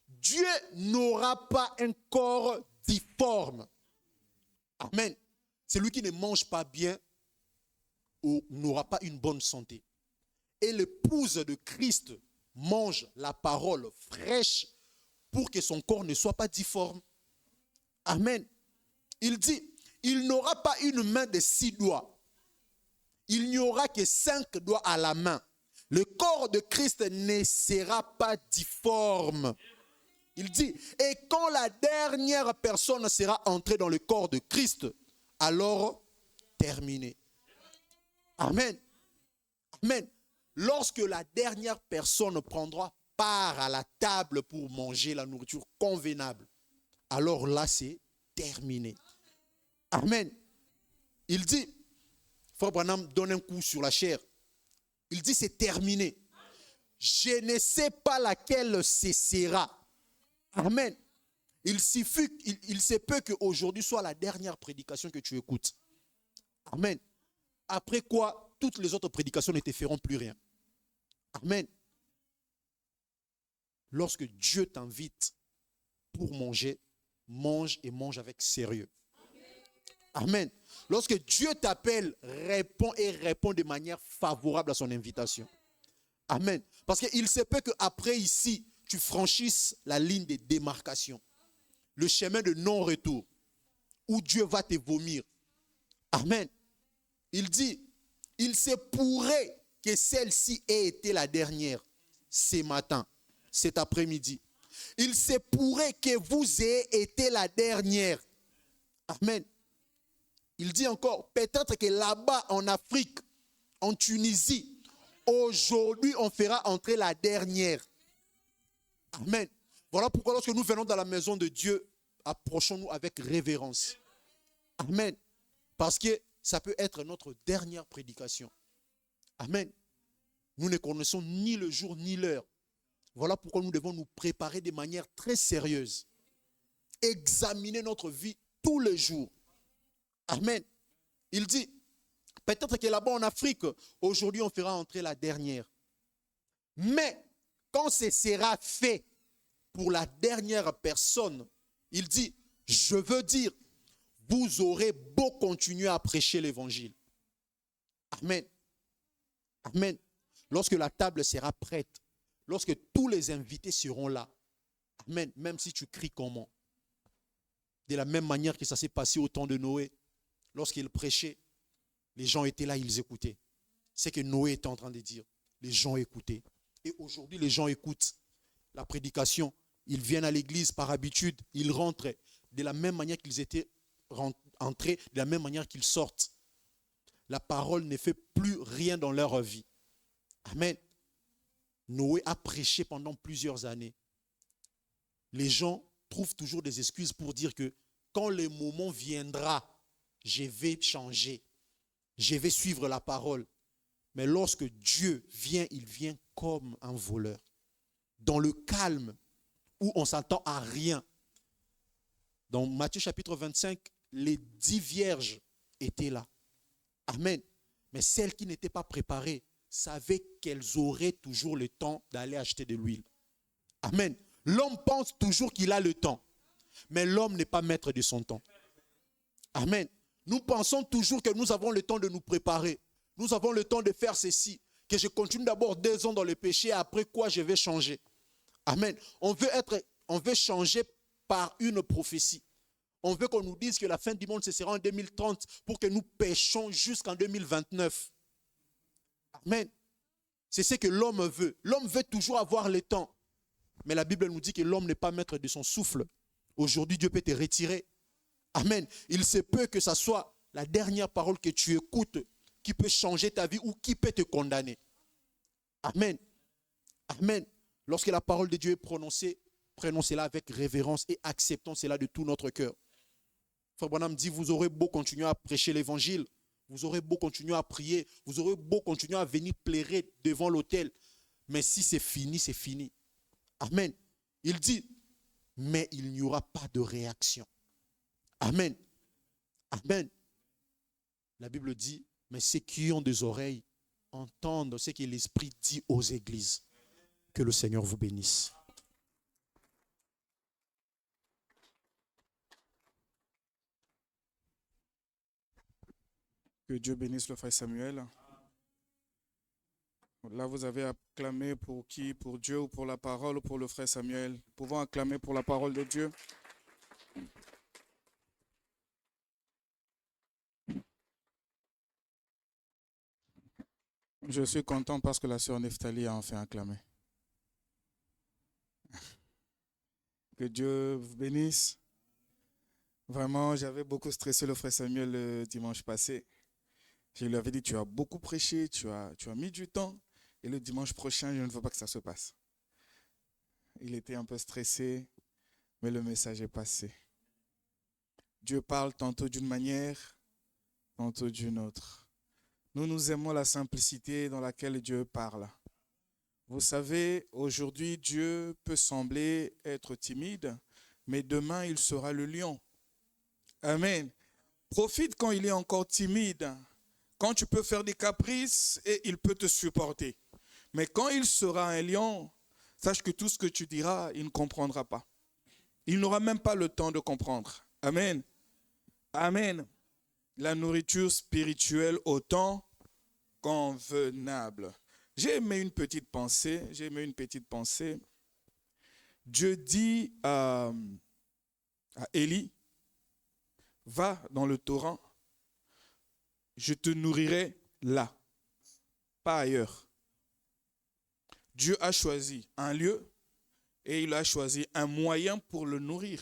Dieu n'aura pas un corps difforme. Amen. Celui qui ne mange pas bien n'aura pas une bonne santé. Et l'épouse de Christ mange la parole fraîche pour que son corps ne soit pas difforme. Amen. Il dit, il n'aura pas une main de 6 doigts. Il n'y aura que 5 doigts à la main. Le corps de Christ ne sera pas difforme. Il dit, et quand la dernière personne sera entrée dans le corps de Christ, alors terminé. Amen. Amen. Lorsque la dernière personne prendra part à la table pour manger la nourriture convenable, alors là c'est terminé. Amen. Il dit, Frère Branham donne un coup sur la chair. Il dit c'est terminé. Je ne sais pas laquelle cessera. Amen. Il se peut qu'aujourd'hui soit la dernière prédication que tu écoutes. Amen. Après quoi, toutes les autres prédications ne te feront plus rien. Amen. Lorsque Dieu t'invite pour manger, mange et mange avec sérieux. Amen. Lorsque Dieu t'appelle, réponds et réponds de manière favorable à son invitation. Amen. Parce qu'il se peut qu'après ici, tu franchisses la ligne de démarcation. Le chemin de non-retour. Où Dieu va te vomir. Amen. Il dit, il se pourrait que celle-ci ait été la dernière ce matin, cet après-midi. Il se pourrait que vous ayez été la dernière. Amen. Il dit encore, peut-être que là-bas en Afrique, en Tunisie, aujourd'hui on fera entrer la dernière. Amen. Voilà pourquoi lorsque nous venons dans la maison de Dieu, approchons-nous avec révérence. Amen. Parce que ça peut être notre dernière prédication. Amen. Nous ne connaissons ni le jour ni l'heure. Voilà pourquoi nous devons nous préparer de manière très sérieuse. Examiner notre vie tous les jours. Amen. Il dit, peut-être que là-bas en Afrique, aujourd'hui on fera entrer la dernière. Mais quand ce sera fait pour la dernière personne, il dit, je veux dire, vous aurez beau continuer à prêcher l'évangile. Amen. Amen. Lorsque la table sera prête, lorsque tous les invités seront là, amen, même si tu cries comment. De la même manière que ça s'est passé au temps de Noé, lorsqu'il prêchait, les gens étaient là, ils écoutaient. C'est que Noé était en train de dire, les gens écoutaient. Et aujourd'hui, les gens écoutent la prédication. Ils viennent à l'église par habitude, ils rentrent de la même manière qu'ils étaient entrés, de la même manière qu'ils sortent. La parole ne fait plus rien dans leur vie. Amen. Noé a prêché pendant plusieurs années. Les gens trouvent toujours des excuses pour dire que quand le moment viendra, je vais changer. Je vais suivre la parole. Mais lorsque Dieu vient, il vient comme un voleur. Dans le calme, où on ne s'attend à rien. Dans Matthieu chapitre 25, les 10 vierges étaient là. Amen. Mais celles qui n'étaient pas préparées savaient qu'elles auraient toujours le temps d'aller acheter de l'huile. Amen. L'homme pense toujours qu'il a le temps. Mais l'homme n'est pas maître de son temps. Amen. Nous pensons toujours que nous avons le temps de nous préparer. Nous avons le temps de faire ceci. Que je continue d'abord 2 ans dans le péché, après quoi je vais changer. Amen. On veut changer par une prophétie. On veut qu'on nous dise que la fin du monde, ce sera en 2030 pour que nous péchons jusqu'en 2029. Amen. C'est ce que l'homme veut. L'homme veut toujours avoir le temps. Mais la Bible nous dit que l'homme n'est pas maître de son souffle. Aujourd'hui, Dieu peut te retirer. Amen. Il se peut que ce soit la dernière parole que tu écoutes qui peut changer ta vie ou qui peut te condamner. Amen. Amen. Lorsque la parole de Dieu est prononcée, prenons cela avec révérence et acceptons cela de tout notre cœur. Frère Branham dit, vous aurez beau continuer à prêcher l'évangile, vous aurez beau continuer à prier, vous aurez beau continuer à venir plairer devant l'autel. Mais si c'est fini, c'est fini. Amen. Il dit, mais il n'y aura pas de réaction. Amen. Amen. La Bible dit, mais ceux qui ont des oreilles entendent ce que l'Esprit dit aux églises. Que le Seigneur vous bénisse. Que Dieu bénisse le frère Samuel. Là, vous avez acclamé pour qui? Pour Dieu ou pour la parole ou pour le frère Samuel? Pouvons acclamer pour la parole de Dieu. Je suis content parce que la sœur Neftali a enfin acclamé. Que Dieu vous bénisse. Vraiment, j'avais beaucoup stressé le frère Samuel le dimanche passé. Je lui avais dit, tu as beaucoup prêché, tu as mis du temps. Et le dimanche prochain, je ne veux pas que ça se passe. Il était un peu stressé, mais le message est passé. Dieu parle tantôt d'une manière, tantôt d'une autre. Nous aimons la simplicité dans laquelle Dieu parle. Vous savez, aujourd'hui, Dieu peut sembler être timide, mais demain, il sera le lion. Amen. Profite quand il est encore timide, quand tu peux faire des caprices et il peut te supporter. Mais quand il sera un lion, sache que tout ce que tu diras, il ne comprendra pas. Il n'aura même pas le temps de comprendre. Amen. Amen. La nourriture spirituelle au temps convenable. J'ai aimé une petite pensée. Dieu dit à Élie, va dans le torrent, je te nourrirai là, pas ailleurs. Dieu a choisi un lieu et il a choisi un moyen pour le nourrir.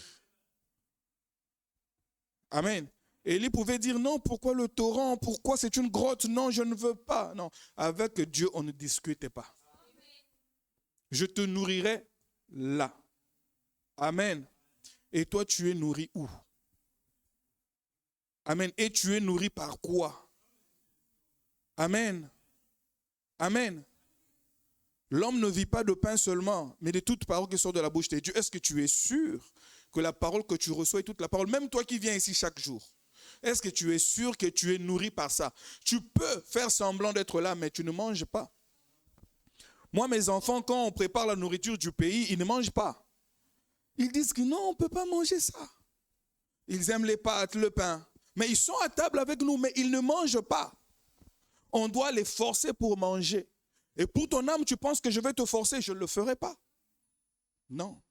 Amen. Élie pouvait dire non, pourquoi le torrent, pourquoi c'est une grotte, non, je ne veux pas. Non, avec Dieu, on ne discutait pas. Je te nourrirai là. Amen. Et toi, tu es nourri où? Amen. Et tu es nourri par quoi? Amen. Amen. L'homme ne vit pas de pain seulement, mais de toute parole qui sort de la bouche de Dieu. Est-ce que tu es sûr que la parole que tu reçois est toute la parole? Même toi qui viens ici chaque jour. Est-ce que tu es sûr que tu es nourri par ça? Tu peux faire semblant d'être là, mais tu ne manges pas. Moi, mes enfants, quand on prépare la nourriture du pays, ils ne mangent pas. Ils disent que non, on ne peut pas manger ça. Ils aiment les pâtes, le pain. Mais ils sont à table avec nous, mais ils ne mangent pas. On doit les forcer pour manger. Et pour ton âme, tu penses que je vais te forcer, je ne le ferai pas. Non.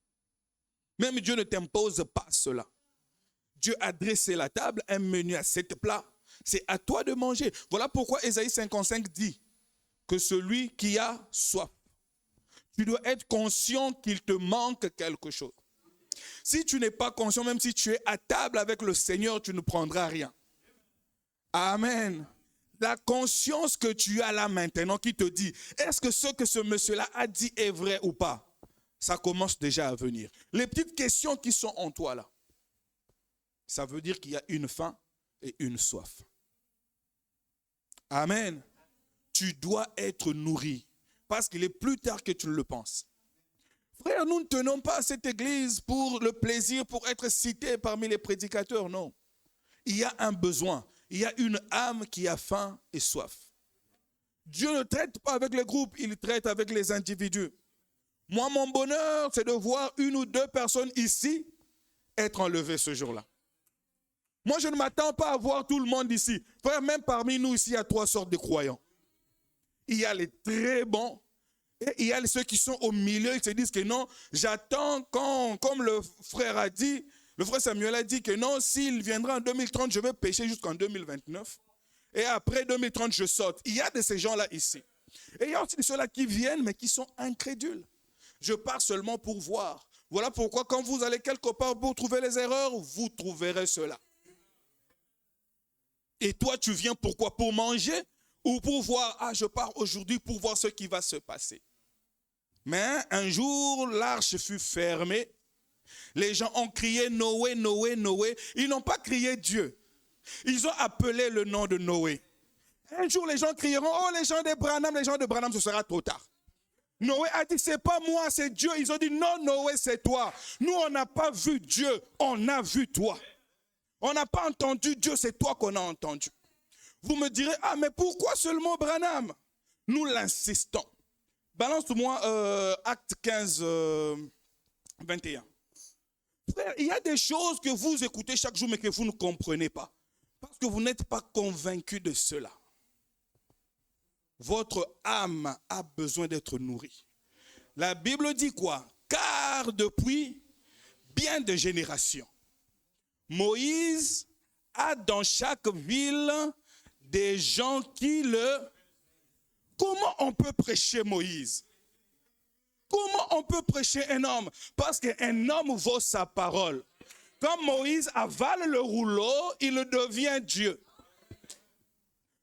Même Dieu ne t'impose pas cela. Dieu a dressé la table, un menu à 7 plats. C'est à toi de manger. Voilà pourquoi Ésaïe 55 dit que celui qui a soif, tu dois être conscient qu'il te manque quelque chose. Si tu n'es pas conscient, même si tu es à table avec le Seigneur, tu ne prendras rien. Amen. La conscience que tu as là maintenant qui te dit, est-ce que ce que ce monsieur-là a dit est vrai ou pas? Ça commence déjà à venir. Les petites questions qui sont en toi là, ça veut dire qu'il y a une faim et une soif. Amen. Tu dois être nourri parce qu'il est plus tard que tu ne le penses. Frère, nous ne tenons pas à cette église pour le plaisir, pour être cité parmi les prédicateurs, non. Il y a un besoin, il y a une âme qui a faim et soif. Dieu ne traite pas avec les groupes, il traite avec les individus. Moi, mon bonheur, c'est de voir 1 ou 2 personnes ici être enlevées ce jour-là. Moi, je ne m'attends pas à voir tout le monde ici. Frère, même parmi nous ici, il y a 3 sortes de croyants. Il y a les très bons et il y a ceux qui sont au milieu, ils se disent que non, j'attends quand, comme le frère a dit, le frère Samuel a dit que non, s'il viendra en 2030, je vais pécher jusqu'en 2029. Et après 2030, je saute. Il y a de ces gens-là ici. Et il y a aussi ceux-là qui viennent, mais qui sont incrédules. Je pars seulement pour voir. Voilà pourquoi quand vous allez quelque part pour trouver les erreurs, vous trouverez cela. Et toi, tu viens pourquoi? Pour manger ou pour voir, ah, je pars aujourd'hui pour voir ce qui va se passer. Mais un jour, l'arche fut fermée. Les gens ont crié Noé, Noé, Noé. Ils n'ont pas crié Dieu. Ils ont appelé le nom de Noé. Un jour, les gens crieront, oh, les gens de Branham, ce sera trop tard. Noé a dit, c'est pas moi, c'est Dieu. Ils ont dit, non, Noé, c'est toi. Nous, on n'a pas vu Dieu, on a vu toi. On n'a pas entendu Dieu, c'est toi qu'on a entendu. Vous me direz, ah, mais pourquoi seulement Branham? Nous l'insistons. Balance-moi Acte 15, 21. Frère, il y a des choses que vous écoutez chaque jour, mais que vous ne comprenez pas. Parce que vous n'êtes pas convaincu de cela. Votre âme a besoin d'être nourrie. La Bible dit quoi? Car depuis bien des générations, Moïse a dans chaque ville des gens qui le... Comment on peut prêcher Moïse? Comment on peut prêcher un homme? Parce qu'un homme vaut sa parole. Quand Moïse avale le rouleau, il devient Dieu.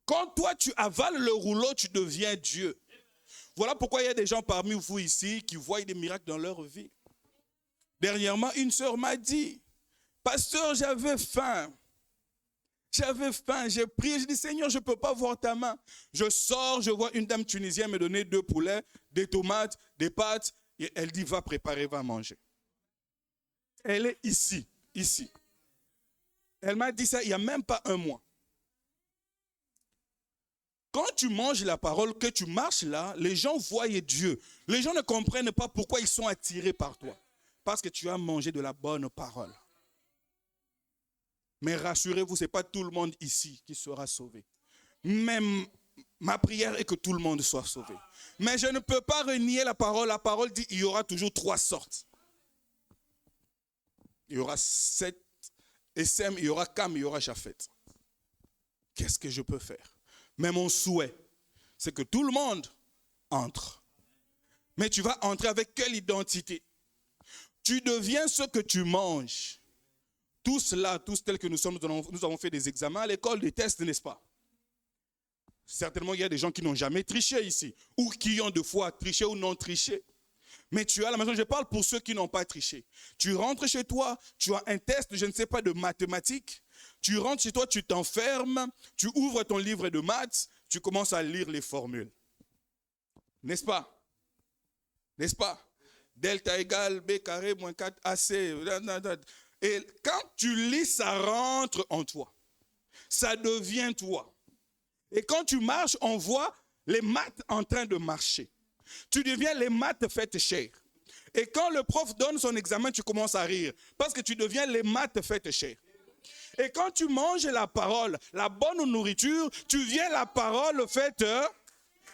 Quand toi tu avales le rouleau, tu deviens Dieu. Voilà pourquoi il y a des gens parmi vous ici qui voient des miracles dans leur vie. Dernièrement, une sœur m'a dit, pasteur, j'avais faim. J'avais faim, j'ai prié, j'ai dit, Seigneur, je ne peux pas voir ta main. Je sors, je vois une dame tunisienne me donner 2 poulets, des tomates, des pâtes. Et elle dit, va préparer, va manger. Elle est ici. Elle m'a dit ça il n'y a même pas 1 mois. Quand tu manges la parole, que tu marches là, les gens voient Dieu. Les gens ne comprennent pas pourquoi ils sont attirés par toi. Parce que tu as mangé de la bonne parole. Mais rassurez-vous, ce n'est pas tout le monde ici qui sera sauvé. Même ma prière est que tout le monde soit sauvé. Mais je ne peux pas renier la parole. La parole dit qu'il y aura toujours 3 sortes. Il y aura 7 Sem, il y aura Cam, il y aura Japheth. Qu'est-ce que je peux faire? Mais mon souhait, c'est que tout le monde entre. Mais tu vas entrer avec quelle identité? Tu deviens ce que tu manges. Tous là, tous tels que nous sommes, nous avons fait des examens à l'école, des tests, n'est-ce pas? Certainement, il y a des gens qui n'ont jamais triché ici, ou qui ont 2 fois triché ou non triché. Mais tu es à la maison, je parle pour ceux qui n'ont pas triché. Tu rentres chez toi, tu as un test, je ne sais pas, de mathématiques. Tu rentres chez toi, tu t'enfermes, tu ouvres ton livre de maths, tu commences à lire les formules. N'est-ce pas? N'est-ce pas? Delta égale B carré moins 4AC. Et quand tu lis, ça rentre en toi. Ça devient toi. Et quand tu marches, on voit les maths en train de marcher. Tu deviens les maths faites chair. Et quand le prof donne son examen, tu commences à rire. Parce que tu deviens les maths faites chair. Et quand tu manges la parole, la bonne nourriture, tu viens la parole faite.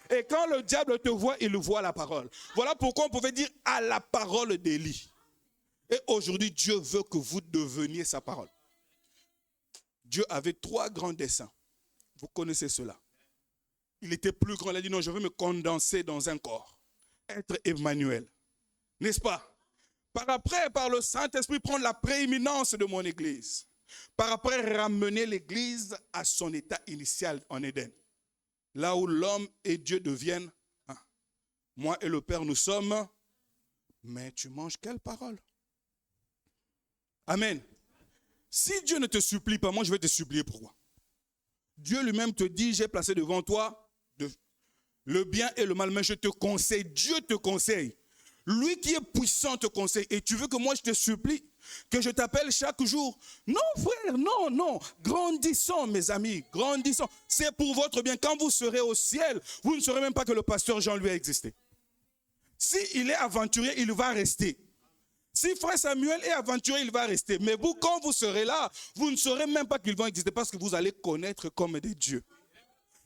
Et quand le diable te voit, il voit la parole. Voilà pourquoi on pouvait dire à la parole d'Élie. Et aujourd'hui, Dieu veut que vous deveniez sa parole. Dieu avait 3 grands desseins. Vous connaissez cela. Il était plus grand. Il a dit non, je veux me condenser dans un corps. Être Emmanuel. N'est-ce pas? Par après, par le Saint-Esprit, prendre la prééminence de mon église. Par après, ramener l'église à son état initial en Éden. Là où l'homme et Dieu deviennent un. Moi et le Père, nous sommes. Mais tu manges quelle parole? Amen. Si Dieu ne te supplie pas, moi je vais te supplier pourquoi? Dieu lui-même te dit, j'ai placé devant toi le bien et le mal, mais je te conseille, Dieu te conseille. Lui qui est puissant te conseille. Et tu veux que moi je te supplie, que je t'appelle chaque jour? Non frère, non, non. Grandissons mes amis, grandissons. C'est pour votre bien. Quand vous serez au ciel, vous ne saurez même pas que le pasteur Jean lui a existé. S'il est aventurier, il va rester. Si frère Samuel est aventurier, il va rester. Mais vous, quand vous serez là, vous ne saurez même pas qu'ils vont exister parce que vous allez connaître comme des dieux.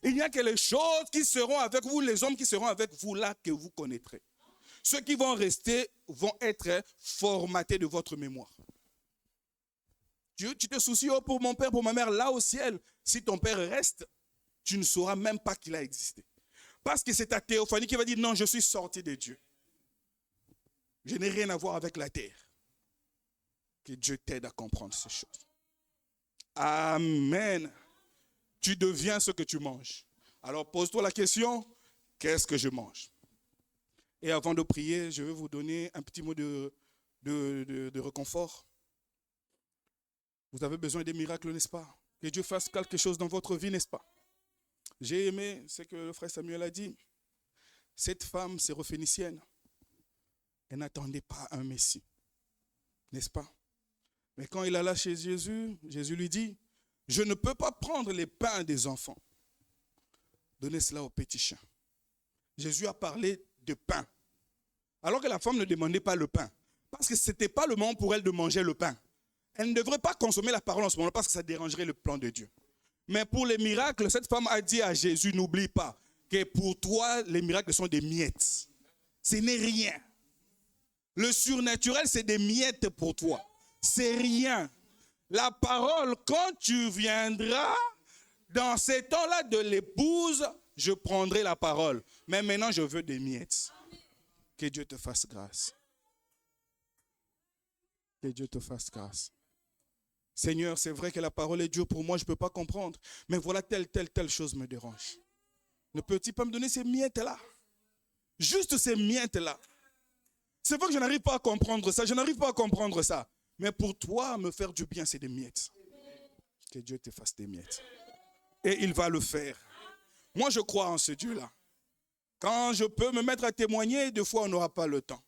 Il n'y a que les choses qui seront avec vous, les hommes qui seront avec vous là que vous connaîtrez. Ceux qui vont rester vont être formatés de votre mémoire. Tu te soucies pour mon père, pour ma mère, là au ciel. Si ton père reste, tu ne sauras même pas qu'il a existé. Parce que c'est ta théophanie qui va dire non, je suis sorti de Dieu. Je n'ai rien à voir avec la terre. Que Dieu t'aide à comprendre ces choses. Amen. Tu deviens ce que tu manges. Alors pose-toi la question, qu'est-ce que je mange? Et avant de prier, je vais vous donner un petit mot de réconfort. Vous avez besoin des miracles, n'est-ce pas? Que Dieu fasse quelque chose dans votre vie, n'est-ce pas? J'ai aimé ce que le frère Samuel a dit. Cette femme syrophénicienne, elle n'attendait pas un Messie, n'est-ce pas? Mais quand il alla chez Jésus, Jésus lui dit, je ne peux pas prendre les pains des enfants. Donnez cela aux petits chiens. Jésus a parlé de pain. Alors que la femme ne demandait pas le pain. Parce que ce n'était pas le moment pour elle de manger le pain. Elle ne devrait pas consommer la parole en ce moment parce que ça dérangerait le plan de Dieu. Mais pour les miracles, cette femme a dit à Jésus, n'oublie pas que pour toi, les miracles sont des miettes. Ce n'est rien. Le surnaturel, c'est des miettes pour toi. C'est rien. La parole, quand tu viendras dans ces temps-là de l'épouse, je prendrai la parole. Mais maintenant, je veux des miettes. Que Dieu te fasse grâce. Que Dieu te fasse grâce. Seigneur, c'est vrai que la parole est dure pour moi, je ne peux pas comprendre. Mais voilà, telle chose me dérange. Ne peux-tu pas me donner ces miettes-là? Juste ces miettes-là. C'est vrai que je n'arrive pas à comprendre ça, je n'arrive pas à comprendre ça. Mais pour toi, me faire du bien, c'est des miettes. Que Dieu te fasse des miettes. Et il va le faire. Moi, je crois en ce Dieu-là. Quand je peux me mettre à témoigner, des fois, on n'aura pas le temps.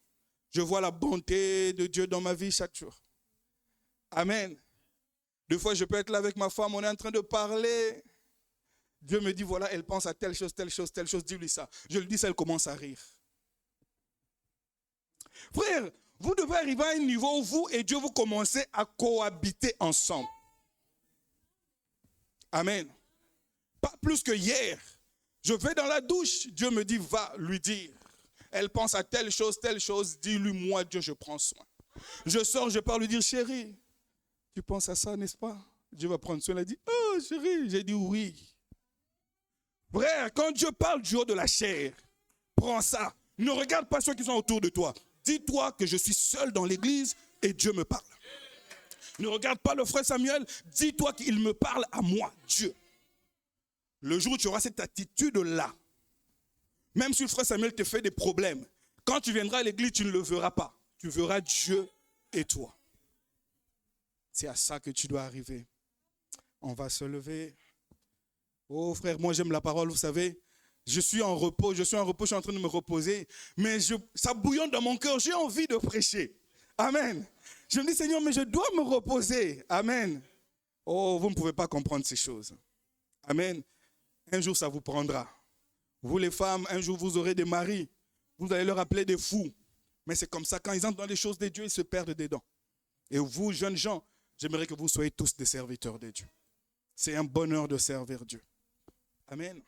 Je vois la bonté de Dieu dans ma vie chaque jour. Amen. Des fois, je peux être là avec ma femme, on est en train de parler. Dieu me dit, voilà, elle pense à telle chose, dis-lui ça. Je lui dis ça, elle commence à rire. Frère, vous devez arriver à un niveau où vous et Dieu, vous commencez à cohabiter ensemble. Amen. Pas plus que hier. Je vais dans la douche, Dieu me dit, va lui dire. Elle pense à telle chose, dis-lui, moi, Dieu, je prends soin. Je sors, je pars lui dire, chérie, tu penses à ça, n'est-ce pas? Dieu va prendre soin, elle a dit, oh chérie, j'ai dit oui. Frère, quand Dieu parle du haut de la chair, prends ça. Ne regarde pas ceux qui sont autour de toi. Dis-toi que je suis seul dans l'église et Dieu me parle. Ne regarde pas le frère Samuel, dis-toi qu'il me parle à moi, Dieu. Le jour où tu auras cette attitude-là, même si le frère Samuel te fait des problèmes, quand tu viendras à l'église, tu ne le verras pas. Tu verras Dieu et toi. C'est à ça que tu dois arriver. On va se lever. Oh frère, moi j'aime la parole, vous savez. Je suis en repos, je suis en train de me reposer. Mais ça bouillonne dans mon cœur, j'ai envie de prêcher. Amen. Je me dis, Seigneur, mais je dois me reposer. Amen. Oh, vous ne pouvez pas comprendre ces choses. Amen. Un jour, ça vous prendra. Vous les femmes, un jour, vous aurez des maris. Vous allez leur appeler des fous. Mais c'est comme ça, quand ils entrent dans les choses de Dieu, ils se perdent dedans. Et vous, jeunes gens, j'aimerais que vous soyez tous des serviteurs de Dieu. C'est un bonheur de servir Dieu. Amen.